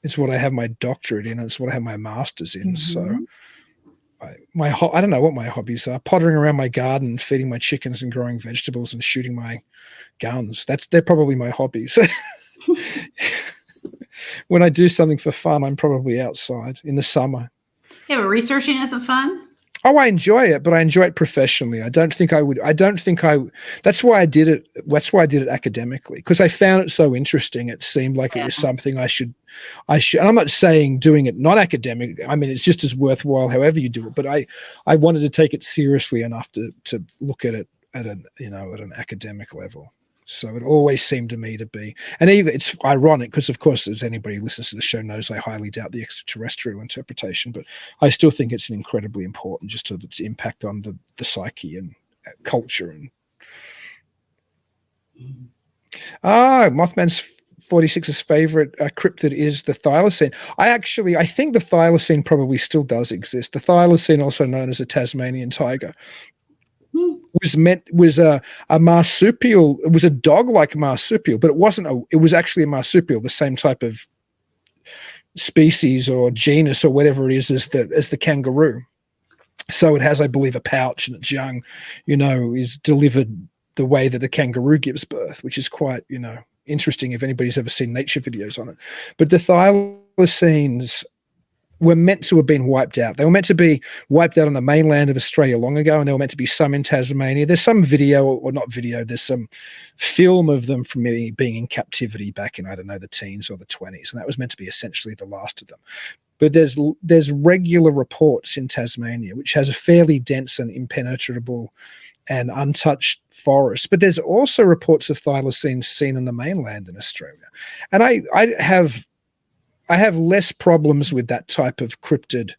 [SPEAKER 2] it's what I have my doctorate in and it's what I have my master's in. So I don't know what my hobbies are. Pottering around my garden, feeding my chickens and growing vegetables and shooting my guns. They're probably my hobbies. When I do something for fun, I'm probably outside in the summer.
[SPEAKER 3] Yeah, but researching isn't fun?
[SPEAKER 2] Oh, I enjoy it, but I enjoy it professionally. I don't think I would. That's why I did it. That's why I did it academically, because I found it so interesting. It seemed like it was something I should. And I'm not saying doing it not academic. I mean, it's just as worthwhile however you do it. But I wanted to take it seriously enough to look at it at an academic level. So it always seemed to me to be, and even it's ironic because, of course, as anybody who listens to the show knows, I highly doubt the extraterrestrial interpretation, but I still think it's an incredibly important, just of its impact on the psyche and culture. And Mothman's 46's favorite cryptid is the thylacine. I think the thylacine probably still does exist. The thylacine, also known as a Tasmanian tiger, was a marsupial. It was a dog-like marsupial, but it wasn't. It was actually a marsupial, the same type of species or genus or whatever it is as the kangaroo. So it has, I believe, a pouch, and its young, is delivered the way that the kangaroo gives birth, which is quite, interesting if anybody's ever seen nature videos on it. But the thylacines were meant to have been wiped out. They were meant to be wiped out on the mainland of Australia long ago, and there were meant to be some in Tasmania. There's some video, or not video, there's some film of them from me being in captivity back in, I don't know, the teens or the 20s, and that was meant to be essentially the last of them. But there's regular reports in Tasmania, which has a fairly dense and impenetrable and untouched forest. But there's also reports of thylacines seen on the mainland in Australia. And I have less problems with that type of cryptid,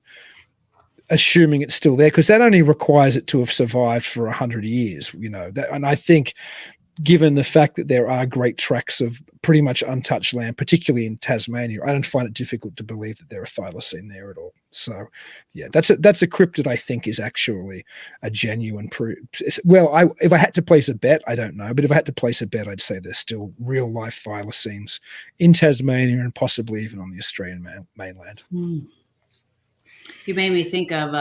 [SPEAKER 2] assuming it's still there, because that only requires it to have survived for 100 years, and I think, given the fact that there are great tracts of pretty much untouched land, particularly in Tasmania, I don't find it difficult to believe that there are thylacine there at all. So, yeah, that's a cryptid I think is actually a genuine proof. Well, if I had to place a bet, I don't know, but if I had to place a bet, I'd say there's still real life thylacines in Tasmania and possibly even on the Australian mainland.
[SPEAKER 3] You made me think of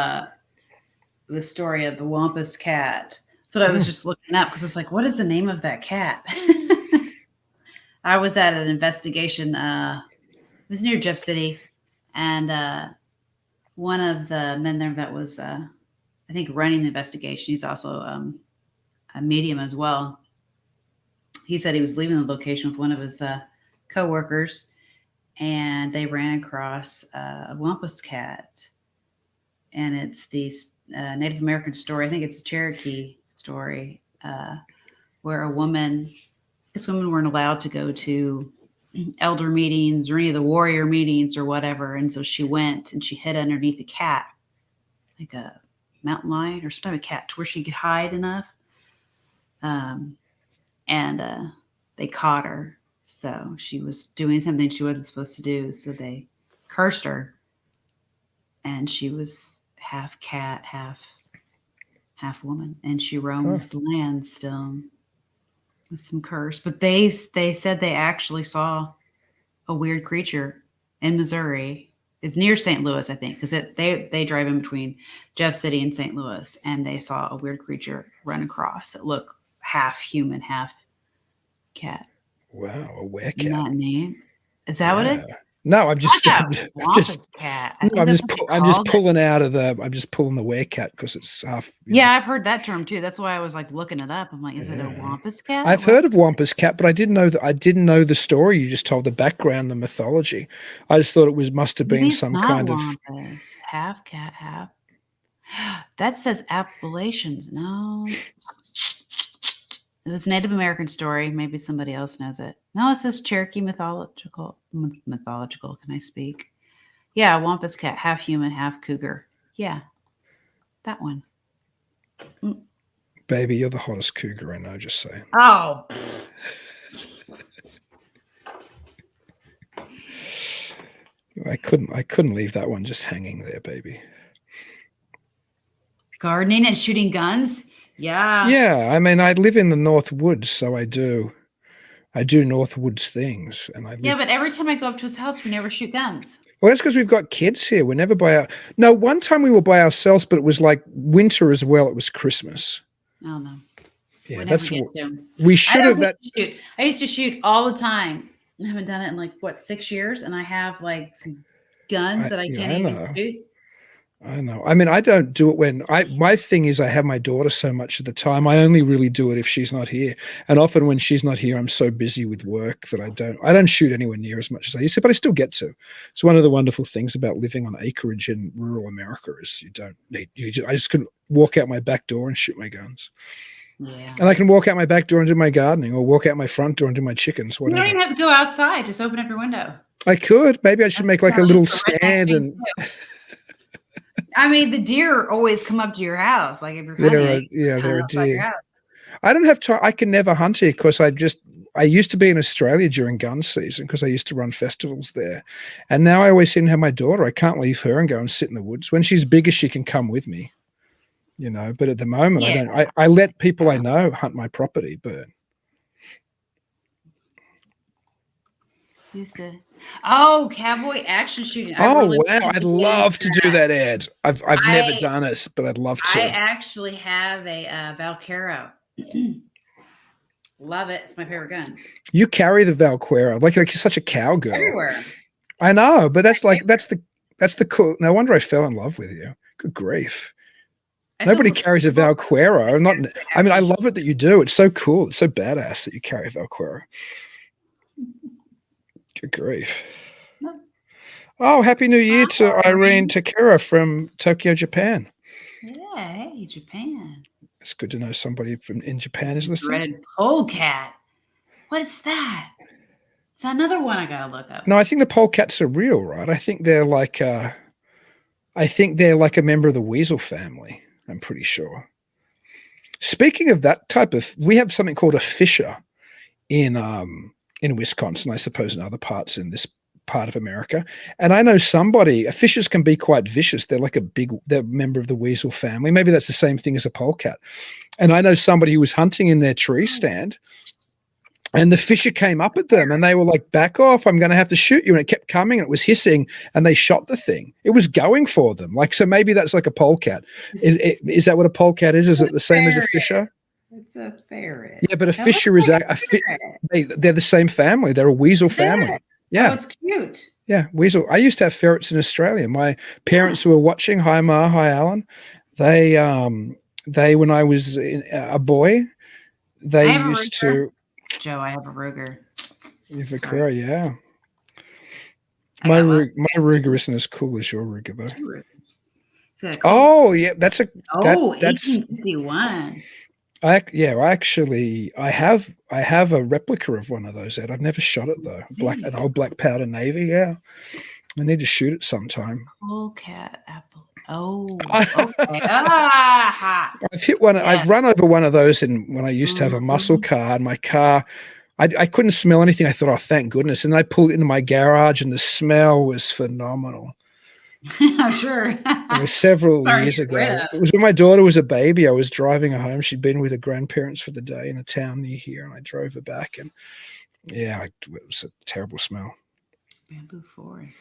[SPEAKER 3] the story of the Wampus Cat. That's what I was just looking up, because I was like, what is the name of that cat? I was at an investigation. It was near Jeff City, and one of the men there that was, I think, running the investigation, he's also a medium as well. He said he was leaving the location with one of his co-workers, and they ran across a Wampus Cat. And it's the Native American story. I think it's a Cherokee story, where this women weren't allowed to go to elder meetings or any of the warrior meetings or whatever. And so she went and she hid underneath a cat, like a mountain lion or some type of cat, to where she could hide enough. And they caught her. So she was doing something she wasn't supposed to do. So they cursed her. And she was half cat, half woman, and she roams the land still with some curse. But they said they actually saw a weird creature in Missouri. It's near St. Louis, I think, because they drive in between Jeff City and St. Louis, and they saw a weird creature run across that looked half human, half cat.
[SPEAKER 2] Wow, a werecat.
[SPEAKER 3] That name? Is that what it is?
[SPEAKER 2] No, I'm just
[SPEAKER 3] Wampus Cat.
[SPEAKER 2] I'm just pulling the werecat because it's half.
[SPEAKER 3] I've heard that term too. That's why I was like looking it up. I'm like, is it a Wampus Cat?
[SPEAKER 2] I've heard of Wampus Cat, but I didn't know the story you just told, the background, the mythology. I just thought it must have been some kind
[SPEAKER 3] Wampus. Half cat, half. That says Appalachians. No. It was a Native American story. Maybe somebody else knows it. No, it says Cherokee mythological. Mythological, can I speak? Yeah, Wampus Cat, half human, half cougar. Yeah, that one.
[SPEAKER 2] Baby, you're the hottest cougar I know, just saying.
[SPEAKER 3] Oh.
[SPEAKER 2] I couldn't leave that one just hanging there, baby.
[SPEAKER 3] Gardening and shooting guns? Yeah.
[SPEAKER 2] Yeah, I mean, I live in the North Woods, so I do North Woods things, and
[SPEAKER 3] Yeah, but every time I go up to his house, we never shoot guns.
[SPEAKER 2] Well, that's because we've got kids here. We're never No, one time we were by ourselves, but it was like winter as well. It was Christmas.
[SPEAKER 3] Oh no.
[SPEAKER 2] Yeah,
[SPEAKER 3] we
[SPEAKER 2] should have that.
[SPEAKER 3] I used to shoot all the time. I haven't done it in 6 years, and I have like some guns that I can't even shoot.
[SPEAKER 2] I know. I mean, I don't do it when my thing is I have my daughter so much of the time. I only really do it if she's not here. And often when she's not here, I'm so busy with work that I don't shoot anywhere near as much as I used to, but I still get to. It's one of the wonderful things about living on acreage in rural America is I just can walk out my back door and shoot my guns.
[SPEAKER 3] Yeah.
[SPEAKER 2] And I can walk out my back door and do my gardening, or walk out my front door and do my chickens,
[SPEAKER 3] You
[SPEAKER 2] whatever.
[SPEAKER 3] don't even have to go outside. Just open up your window.
[SPEAKER 2] I could. Maybe I should make like a little stand and
[SPEAKER 3] I mean, the deer always come up to your house. Like if you're hunting,
[SPEAKER 2] there are deer. I don't have time. I can never hunt here because I used to be in Australia during gun season because I used to run festivals there. And now I always seem to have my daughter. I can't leave her and go and sit in the woods. When she's bigger, she can come with me, but at the moment I don't. I let people I know hunt my property, but
[SPEAKER 3] used to. Oh, cowboy action shooting.
[SPEAKER 2] Wow. I'd love to do that, Ed. I've never done it, but I'd love to.
[SPEAKER 3] I actually have a Valquero. Love it. It's my favorite gun.
[SPEAKER 2] You carry the Valquero like you're such a cowgirl.
[SPEAKER 3] Everywhere.
[SPEAKER 2] I know, but that's the cool. No wonder I fell in love with you. Good grief. Nobody carries a Valquero. I mean, I love it that you do. It's so cool. It's so badass that you carry a Valquero. Good grief. Oh, Happy New Year to Irene Takura from Tokyo, Japan.
[SPEAKER 3] Yeah, hey, Japan.
[SPEAKER 2] It's good to know somebody in Japan is listening.
[SPEAKER 3] Red polecat. What is that? It's another one I gotta look up.
[SPEAKER 2] No, I think the polecats are real, right? I think they're like a member of the weasel family. I'm pretty sure. Speaking of that type of, we have something called a fisher in Wisconsin, I suppose, in other parts in this part of America. And I know fishers can be quite vicious. They're like they're a member of the weasel family. Maybe that's the same thing as a polecat. And I know somebody who was hunting in their tree stand and the fisher came up at them and they were like, back off, I'm going to have to shoot you. And it kept coming and it was hissing and they shot the thing. It was going for them. So maybe that's like a polecat. Is that what a polecat is? Is it the same as a fisher?
[SPEAKER 3] It's a ferret.
[SPEAKER 2] Yeah, but a fisher is they're the same family. They're a weasel family. Yeah.
[SPEAKER 3] Oh, it's cute.
[SPEAKER 2] Yeah, weasel. I used to have ferrets in Australia. My parents who were watching, hi Ma, hi Alan, they when I was a boy, they used to.
[SPEAKER 3] Joe, I have a Ruger.
[SPEAKER 2] You have a Ruger, yeah. My Ruger isn't as cool as your Ruger though. Oh yeah, that's
[SPEAKER 3] 1851.
[SPEAKER 2] I have a replica of one of those, Ed. I've never shot it though. An old black powder navy. Yeah, I need to shoot it sometime.
[SPEAKER 3] Polecat apple. Oh, okay.
[SPEAKER 2] I've hit one. Yeah. I've run over one of those when I used to have a muscle car. And my car, I couldn't smell anything. I thought, oh, thank goodness. And I pulled it into my garage, and the smell was phenomenal.
[SPEAKER 3] I'm sure.
[SPEAKER 2] It was several years ago. It was when my daughter was a baby. I was driving her home. She'd been with her grandparents for the day in a town near here, and I drove her back. And yeah, it was a terrible smell.
[SPEAKER 3] Bamboo forest.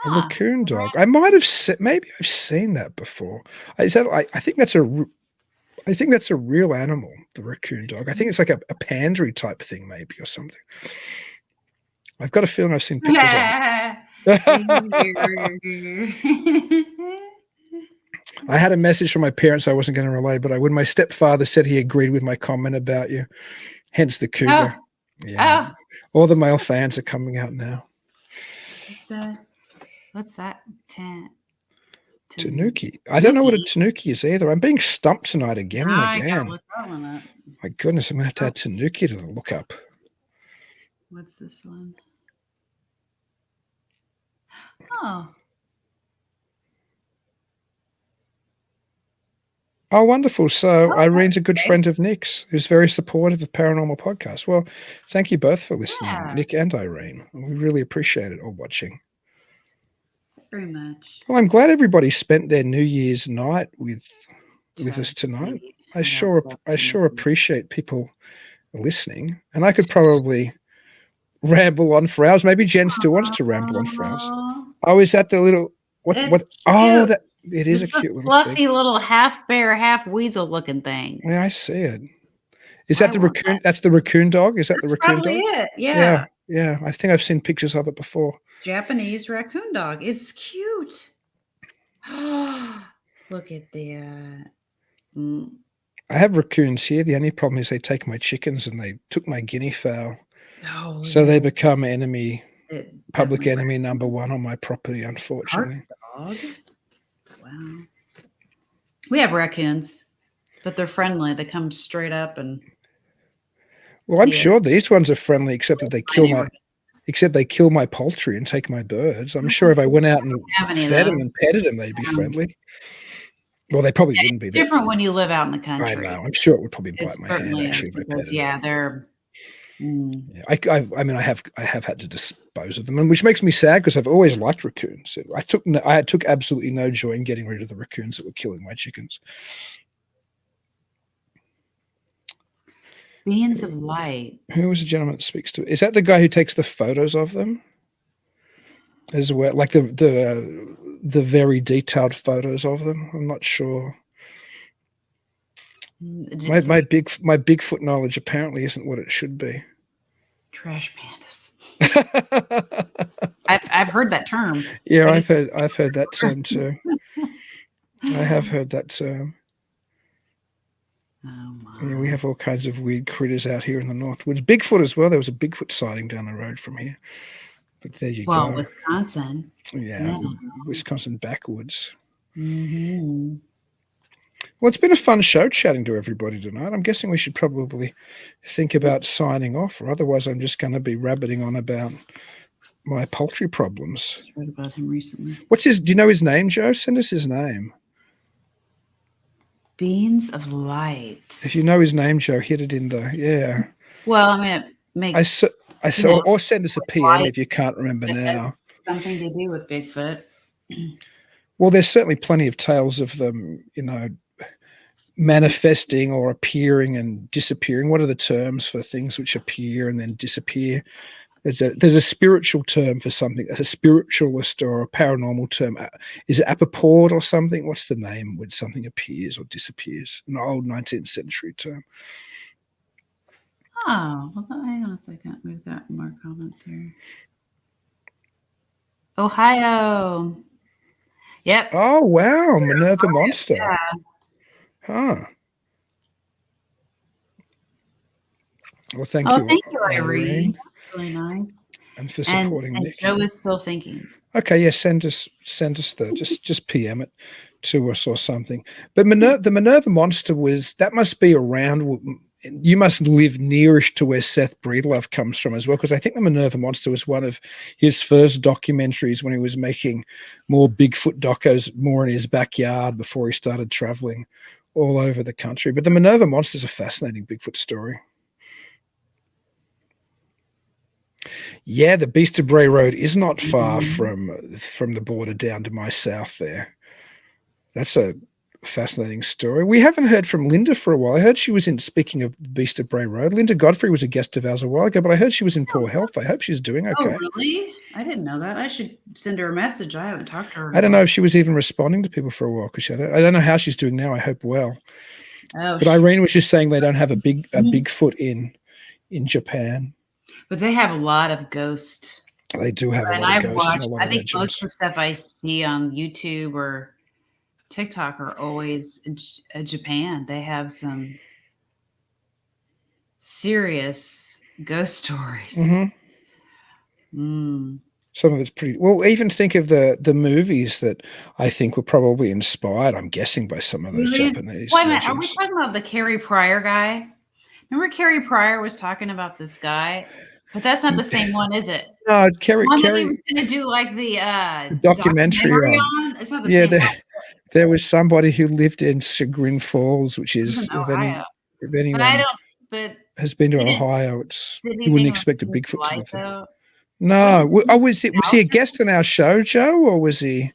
[SPEAKER 2] A raccoon dog. I might have maybe I've seen that before. Is that? I think that's a real animal. The raccoon dog. I think it's like a pandery type thing, maybe, or something. I've got a feeling I've seen pictures of it. I had a message from my parents I wasn't going to relay, but when my stepfather said he agreed with my comment about you, hence the cougar.
[SPEAKER 3] Oh.
[SPEAKER 2] Yeah. Oh. All the male fans are coming out now.
[SPEAKER 3] What's that?
[SPEAKER 2] Tanuki. I don't know what a tanuki is either. I'm being stumped tonight again and again.
[SPEAKER 3] I gotta look that one up.
[SPEAKER 2] My goodness, I'm going to have to add tanuki to the lookup.
[SPEAKER 3] What's this one? Oh.
[SPEAKER 2] Oh, wonderful. So Irene's a good friend of Nick's, who's very supportive of Paranormal Podcast. Well, thank you both for listening, Nick and Irene. We really appreciate it, or watching.
[SPEAKER 3] Very much.
[SPEAKER 2] Well, I'm glad everybody spent their New Year's night with us tonight. I sure appreciate people listening. And I could probably ramble on for hours. Maybe Jen still wants to ramble on for hours. Oh, is that the little what? Oh, that it is a cute little
[SPEAKER 3] fluffy
[SPEAKER 2] thing.
[SPEAKER 3] Little half bear, half weasel looking thing.
[SPEAKER 2] Yeah, I see it. Is that the raccoon? That's the raccoon dog. Is that the raccoon dog?
[SPEAKER 3] It. Yeah.
[SPEAKER 2] Yeah, I think I've seen pictures of it before.
[SPEAKER 3] Japanese raccoon dog. It's cute. Look at that.
[SPEAKER 2] I have raccoons here. The only problem is they take my chickens and they took my guinea fowl.
[SPEAKER 3] Oh,
[SPEAKER 2] So they
[SPEAKER 3] yeah.
[SPEAKER 2] become public
[SPEAKER 3] Definitely
[SPEAKER 2] enemy number one on my property, unfortunately.
[SPEAKER 3] Dog. Wow. We have raccoons, but they're friendly. They come straight up and.
[SPEAKER 2] Well, I'm sure these ones are friendly, except that they kill my poultry and take my birds. I'm sure if I went out and fed them and petted them, they'd be friendly. Well, they probably wouldn't be.
[SPEAKER 3] It's different when you live out in the country.
[SPEAKER 2] I know. I'm sure it would probably bite my hand actually if I petted them.
[SPEAKER 3] They're.
[SPEAKER 2] Yeah, I mean, I have had to dispose of them, and which makes me sad because I've always liked raccoons. I took absolutely no joy in getting rid of the raccoons that were killing my chickens.
[SPEAKER 3] Beings of light.
[SPEAKER 2] Who was the gentleman that speaks to? Is that the guy who takes the photos of them? As well, like the very detailed photos of them. I'm not sure. My Bigfoot knowledge apparently isn't what it should be.
[SPEAKER 3] Trash pandas. I've heard that term.
[SPEAKER 2] Yeah, I've heard that term too. I have heard that term.
[SPEAKER 3] Oh my.
[SPEAKER 2] Yeah, we have all kinds of weird critters out here in the Northwoods. Bigfoot as well. There was a Bigfoot sighting down the road from here. But there you go.
[SPEAKER 3] Well, Wisconsin.
[SPEAKER 2] Yeah, Wisconsin backwoods.
[SPEAKER 3] Mm-hmm.
[SPEAKER 2] Well, it's been a fun show chatting to everybody tonight. I'm guessing we should probably think about signing off, or otherwise I'm just going to be rabbiting on about my poultry problems.
[SPEAKER 3] I read about him recently.
[SPEAKER 2] Do you know his name, Joe? Send us his name.
[SPEAKER 3] Beings of light.
[SPEAKER 2] If you know his name, Joe, hit it in the, yeah.
[SPEAKER 3] Well, I mean, it makes...
[SPEAKER 2] or send us a PM if you can't remember now.
[SPEAKER 3] Something to do with Bigfoot.
[SPEAKER 2] Well, there's certainly plenty of tales of them, manifesting or appearing and disappearing. What are the terms for things which appear and then disappear? There's a spiritual term for something. A spiritualist or a paranormal term. Is it apoport or something? What's the name when something appears or disappears? An old 19th century term.
[SPEAKER 3] Oh, well, hang on a second. We've got more comments here. Ohio. Yep.
[SPEAKER 2] Oh, wow. Minerva Monster.
[SPEAKER 3] Yeah.
[SPEAKER 2] Huh. Well, thank you.
[SPEAKER 3] Thank you, Irene. Really nice.
[SPEAKER 2] And for supporting Nick.
[SPEAKER 3] Joe is still thinking.
[SPEAKER 2] Okay, yeah, send us just PM it to us or something. But the Minerva Monster that must be around. You must live nearish to where Seth Breedlove comes from as well, because I think the Minerva Monster was one of his first documentaries when he was making more Bigfoot docos more in his backyard before he started traveling all over the country. But the Minerva Monster is a fascinating Bigfoot story. Yeah, the Beast of Bray Road is not far from the border down to my south there. That's a fascinating story. We haven't heard from Linda for a while. I heard she was speaking of the Beast of Bray Road. Linda Godfrey was a guest of ours a while ago, but I heard she was in poor health. I hope she's doing okay.
[SPEAKER 3] Oh, really? I didn't know that. I should send her a message. I haven't talked to her.
[SPEAKER 2] I don't know if she was even responding to people for a while, because I don't know how she's doing now. I hope well.
[SPEAKER 3] Oh,
[SPEAKER 2] but Irene was just saying they don't have a Bigfoot in Japan.
[SPEAKER 3] But they have a lot of ghost.
[SPEAKER 2] They do have a lot of ghosts and a lot of legends.
[SPEAKER 3] Most of the stuff I see on YouTube or TikTok are always in Japan. They have some serious ghost stories.
[SPEAKER 2] Mm-hmm. Some of it's pretty well. Even think of the movies that I think were probably inspired, I'm guessing, by some of those Japanese.
[SPEAKER 3] Wait a minute, are we talking about the Carrie Pryor guy? Remember Carrie Pryor was talking about this guy? But that's not the same one, is it?
[SPEAKER 2] No, Carrie
[SPEAKER 3] was going to do like the
[SPEAKER 2] documentary
[SPEAKER 3] on. It's not the same one.
[SPEAKER 2] There was somebody who lived in Chagrin Falls, which is
[SPEAKER 3] Ohio.
[SPEAKER 2] If anyone has been to Ohio, you wouldn't expect a Bigfoot to live there. No, was he a guest on our show, Joe, or was he?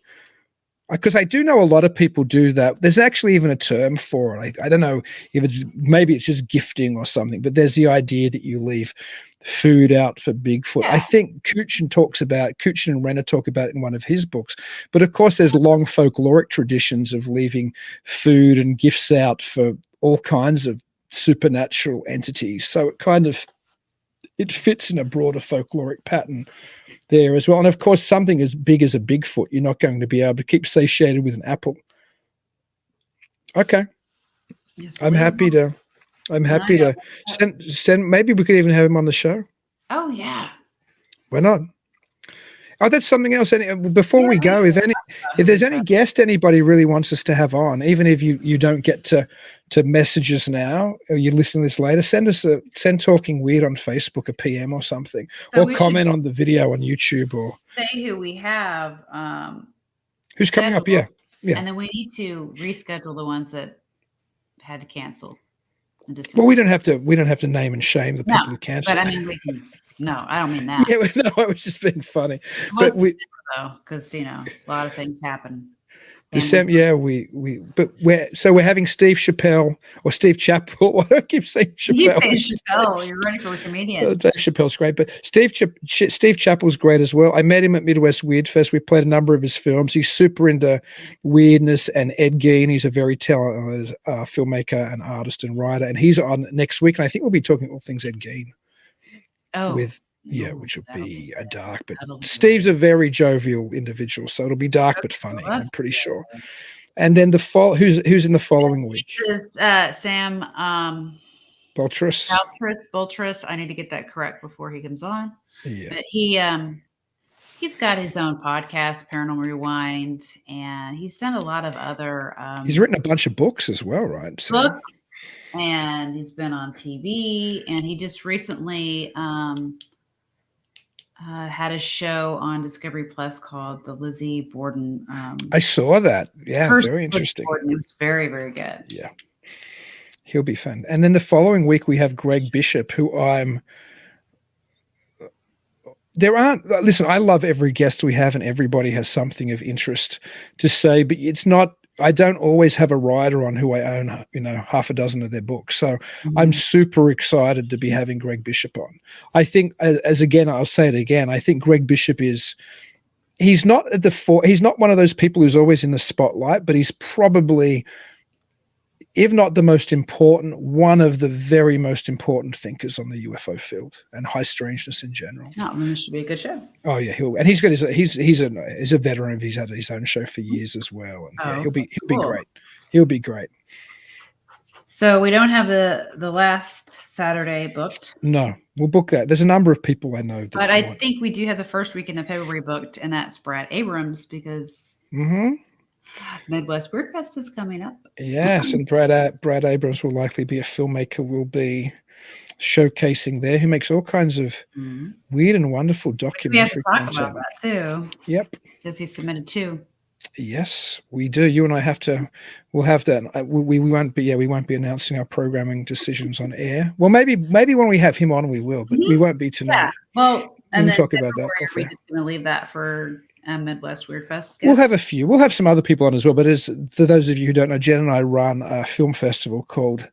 [SPEAKER 2] Because I do know a lot of people do that. There's actually even a term for it. I don't know if maybe it's just gifting or something, but there's the idea that you leave food out for Bigfoot. Yeah. I think Kuchin and Renner talk about it in one of his books. But of course, there's long folkloric traditions of leaving food and gifts out for all kinds of supernatural entities. So it kind of it fits in a broader folkloric pattern there as well. And of course, something as big as a Bigfoot, you're not going to be able to keep satiated with an apple. Okay. I'm happy to send, maybe we could even have him on the show.
[SPEAKER 3] Oh yeah.
[SPEAKER 2] Why not? Oh, that's something else. Before we go, if there's any guest anybody really wants us to have on, even if you don't get to message us now, or you listen to this later, send Talking Weird on Facebook, a PM or something, or comment on the video on YouTube, or
[SPEAKER 3] say who we have.
[SPEAKER 2] Who's coming up? Yeah.
[SPEAKER 3] And then we need to reschedule the ones that had to cancel.
[SPEAKER 2] Well, we don't have to name and shame the people who canceled.
[SPEAKER 3] But I mean, we can. No, I don't mean that.
[SPEAKER 2] Yeah, no, I was just being funny.
[SPEAKER 3] But though, because a lot of things happen.
[SPEAKER 2] December, yeah, we're having Steve Chappelle or Steve Chappell. Why do I keep saying Chappelle?
[SPEAKER 3] Chappelle, you're running for a comedian.
[SPEAKER 2] Dave Chappelle's great, but Steve Chappell's great as well. I met him at Midwest Weird Fest. We played a number of his films. He's super into weirdness and Ed Gein. He's a very talented filmmaker and artist and writer, and he's on next week. And I think we'll be talking all things Ed Gein.
[SPEAKER 3] Oh,
[SPEAKER 2] which will be a dark, but Steve's a very jovial individual, so it'll be dark but funny. I'm pretty sure. And then who's in the following week?
[SPEAKER 3] This is Sam
[SPEAKER 2] Boltrus.
[SPEAKER 3] Boltrus. I need to get that correct before he comes on.
[SPEAKER 2] Yeah,
[SPEAKER 3] but he's got his own podcast, Paranormal Rewind, and he's done a lot of other.
[SPEAKER 2] He's written a bunch of books as well, right? So.
[SPEAKER 3] Books. And he's been on TV, and he just recently had a show on Discovery Plus called the Lizzie Borden.
[SPEAKER 2] I saw that. Yeah, very interesting.
[SPEAKER 3] Borden. It was very, very good.
[SPEAKER 2] Yeah, he'll be fun. And then the following week we have Greg Bishop, who listen, I love every guest we have, and everybody has something of interest to say, but it's not. I don't always have a writer on who I own, half a dozen of their books. So I'm super excited to be having Greg Bishop on. I think, I'll say it again, I think Greg Bishop he's not one of those people who's always in the spotlight, but he's probably, if not the most important, one of the very most important thinkers on the UFO field and high strangeness in general.
[SPEAKER 3] Oh, this should be a good show.
[SPEAKER 2] Oh yeah, he's got he's a veteran. He's had his own show for years as well, and he'll be great. He'll be great.
[SPEAKER 3] So we don't have the last Saturday booked.
[SPEAKER 2] No, we'll book that. There's a number of people I know.
[SPEAKER 3] But I think we do have the first weekend of February booked, and that's Brad Abrams because. Midwest Weird Fest is coming up.
[SPEAKER 2] Yes, and Brad Abrams will likely be a filmmaker. Will be showcasing there. Who makes all kinds of weird and wonderful documentary content.
[SPEAKER 3] We have to talk about that too.
[SPEAKER 2] Yep,
[SPEAKER 3] because he submitted two.
[SPEAKER 2] Yes, we do. You and I have to. We'll have that. We won't be. Yeah, we won't be announcing our programming decisions on air. Well, maybe when we have him on, we will. But we won't be tonight.
[SPEAKER 3] Yeah. Well, and
[SPEAKER 2] we'll talk about that.
[SPEAKER 3] We're just going to leave that for. Midwest Weird Fest.
[SPEAKER 2] We'll have a few. We'll have some other people on as well. But for those of you who don't know, Jen and I run a film festival called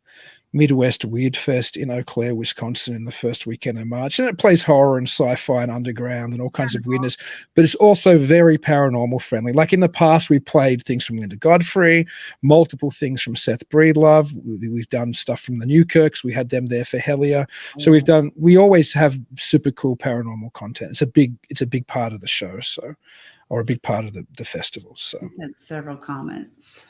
[SPEAKER 2] Midwest Weird Fest in Eau Claire, Wisconsin, in the first weekend of March, and it plays horror and sci-fi and underground and all kinds of weirdness. But it's also very paranormal friendly. Like in the past, we played things from Linda Godfrey, multiple things from Seth Breedlove. We've done stuff from the Newkirks. We had them there for Hellier. So we always have super cool paranormal content. It's a big part of the show. Or a big part of the festival. So
[SPEAKER 3] we had several comments.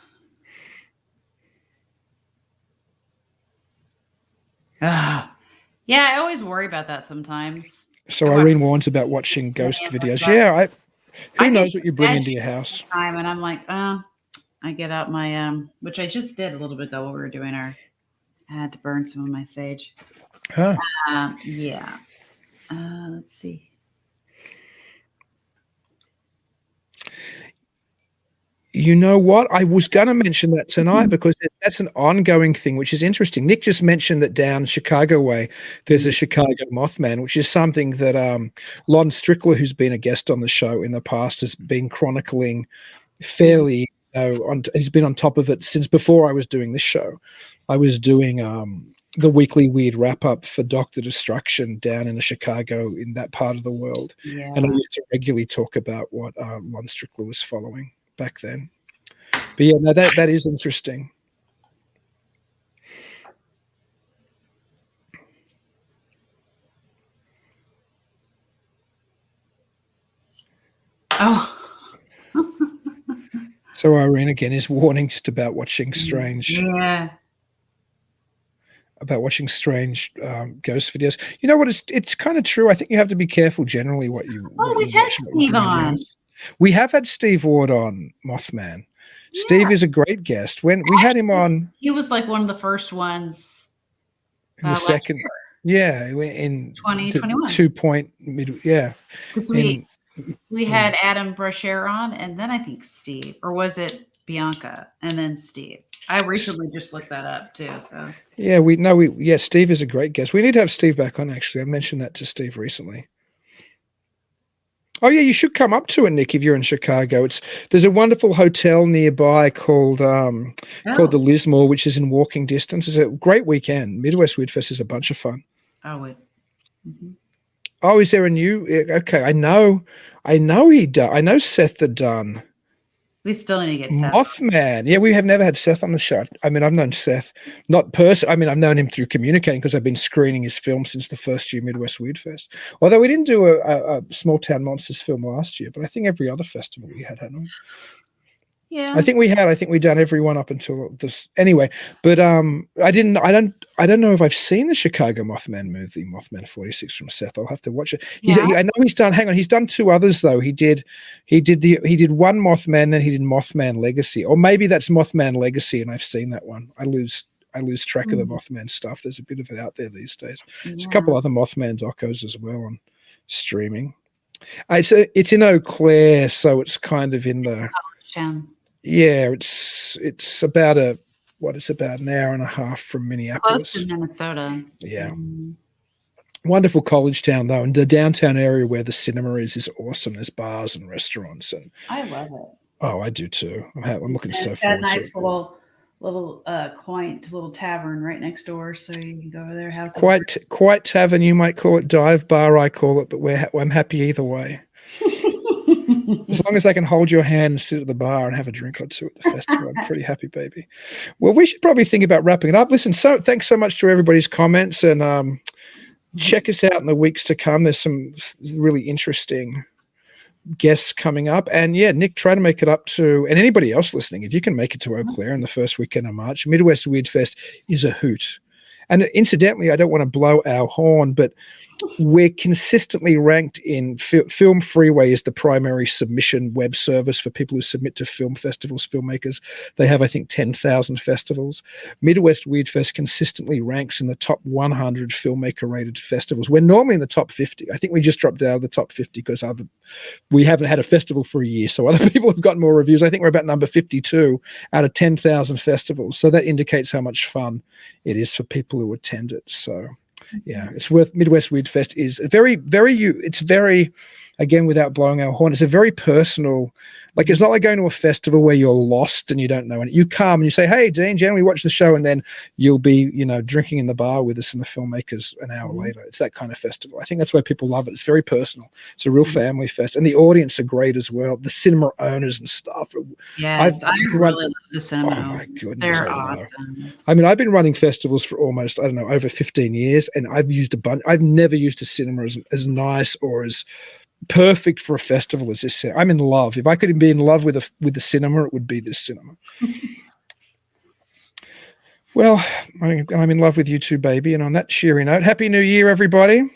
[SPEAKER 3] Yeah, I always worry about that sometimes.
[SPEAKER 2] So Irene warns about watching ghost videos. Yeah, who knows what you bring into your house?
[SPEAKER 3] And I'm like, I get out my which I just did a little bit ago while we were doing I had to burn some of my sage.
[SPEAKER 2] Huh.
[SPEAKER 3] Yeah. Let's see.
[SPEAKER 2] You know what? I was going to mention that tonight because that's an ongoing thing, which is interesting. Nick just mentioned that down Chicago way, there's a Chicago Mothman, which is something that Lon Strickler, who's been a guest on the show in the past, has been chronicling fairly. He's been on top of it since before I was doing this show. I was doing the weekly weird wrap-up for Dr. Destruction down in Chicago in that part of the world. Yeah. And I used to regularly talk about what Lon Strickler was following back then. But yeah, no, that is interesting.
[SPEAKER 3] Oh.
[SPEAKER 2] So Irene again is warning just about watching strange.
[SPEAKER 3] Yeah.
[SPEAKER 2] About watching strange ghost videos. You know what? It's kind of true. I think you have to be careful generally what you.
[SPEAKER 3] Oh,
[SPEAKER 2] what
[SPEAKER 3] we've
[SPEAKER 2] you
[SPEAKER 3] had
[SPEAKER 2] watch and what you
[SPEAKER 3] Steve
[SPEAKER 2] bring in the
[SPEAKER 3] on.
[SPEAKER 2] house. We have had Steve Ward on Mothman.
[SPEAKER 3] Yeah.
[SPEAKER 2] Steve is a great guest. When we had him on,
[SPEAKER 3] he was like one of the first ones.
[SPEAKER 2] In the second, yeah, in
[SPEAKER 3] 2021.
[SPEAKER 2] 2 point mid, yeah.
[SPEAKER 3] Because we had Adam Brashear on, and then I think Steve, or was it Bianca, and then Steve. I recently just looked that up too. So
[SPEAKER 2] yeah, Steve is a great guest. We need to have Steve back on. Actually, I mentioned that to Steve recently. Oh yeah, you should come up to it, Nick, if you're in Chicago. There's a wonderful hotel nearby called the Lismore, which is in walking distance. It's a great weekend. Midwest Weird Fest is a bunch of fun.
[SPEAKER 3] Oh, wait. Mm-hmm.
[SPEAKER 2] Oh, is there a new? Okay, I know I know Seth the Dunn.
[SPEAKER 3] We still need to get Seth.
[SPEAKER 2] Mothman. Yeah, we have never had Seth on the show. I mean, I've known Seth, not personally. I mean, I've known him through communicating because I've been screening his film since the first year Midwest Weird Fest. Although we didn't do a Small Town Monsters film last year, but I think every other festival we hadn't we?
[SPEAKER 3] Yeah,
[SPEAKER 2] I think we done every one up until this anyway. But I don't know if I've seen the Chicago Mothman movie, Mothman 46 from Seth. I'll have to watch it. I know he's done. Hang on, he's done two others though. He did one Mothman, then he did Mothman Legacy, or maybe that's Mothman Legacy, and I've seen that one. I lose track of the Mothman stuff. There's a bit of it out there these days. There's a couple other Mothman docos as well on streaming. It's in Eau Claire, so it's kind of in the. Yeah, it's about an hour and a half from Minneapolis.
[SPEAKER 3] Close to Minnesota.
[SPEAKER 2] Yeah. Wonderful college town though, and the downtown area where the cinema is awesome. There's bars and restaurants, and
[SPEAKER 3] I love it.
[SPEAKER 2] Oh, I do too. I'm looking so
[SPEAKER 3] it's
[SPEAKER 2] forward
[SPEAKER 3] got a
[SPEAKER 2] to
[SPEAKER 3] nice
[SPEAKER 2] it.
[SPEAKER 3] little quaint little tavern right next door, so you can go over there. Have
[SPEAKER 2] quite tavern. You might call it dive bar. I call it, but I'm happy either way. As long as I can hold your hand and sit at the bar and have a drink or two at the festival, I'm pretty happy, baby. Well, we should probably think about wrapping it up. Listen, thanks so much to everybody's comments, and check us out in the weeks to come. There's some really interesting guests coming up. And yeah, Nick, try to make it up to, and anybody else listening, if you can make it to Eau Claire in the first weekend of March, Midwest Weird Fest is a hoot. And incidentally, I don't want to blow our horn, but we're consistently ranked in Film Freeway is the primary submission web service for people who submit to film festivals, filmmakers. They have, I think, 10,000 festivals. Midwest Weird Fest consistently ranks in the top 100 filmmaker-rated festivals. We're normally in the top 50. I think we just dropped out of the top 50 because we haven't had a festival for a year, so other people have got more reviews. I think we're about number 52 out of 10,000 festivals. So that indicates how much fun it is for people who attend it. So yeah, it's worth. Midwest Weird Fest is it's very, again, without blowing our horn, it's a very personal, like, it's not like going to a festival where you're lost and you don't know it. You come and you say, hey, Dean, Jenn, we watch the show, and then you'll be, drinking in the bar with us and the filmmakers an hour later. It's that kind of festival. I think that's why people love it. It's very personal. It's a real family fest, and the audience are great as well. The cinema owners and stuff.
[SPEAKER 3] Yes, I really love the cinema.
[SPEAKER 2] Oh my goodness.
[SPEAKER 3] They're awesome.
[SPEAKER 2] I mean, I've been running festivals for almost, over 15 years, and I've used a bunch. I've never used a cinema as nice or as perfect for a festival as this. I'm in love. If I could be in love with the cinema, it would be this cinema. Well, I'm in love with you too, baby. And on that cheery note, Happy New Year, everybody.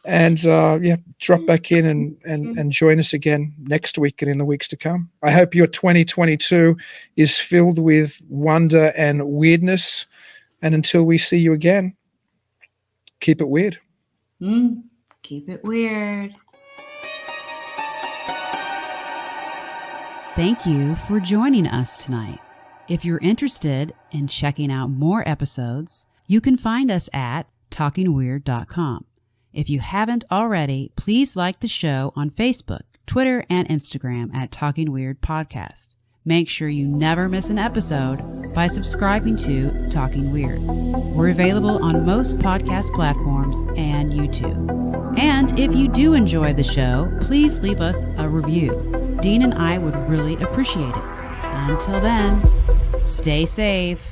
[SPEAKER 2] And drop back in and join us again next week and in the weeks to come. I hope your 2022 is filled with wonder and weirdness. And until we see you again, keep it weird.
[SPEAKER 3] Keep it weird.
[SPEAKER 4] Thank you for joining us tonight. If you're interested in checking out more episodes, you can find us at talkingweird.com. If you haven't already, please like the show on Facebook, Twitter, and Instagram at Talking Weird Podcast. Make sure you never miss an episode by subscribing to Talking Weird. We're available on most podcast platforms and YouTube. And if you do enjoy the show, please leave us a review. Dean and I would really appreciate it. Until then, stay safe.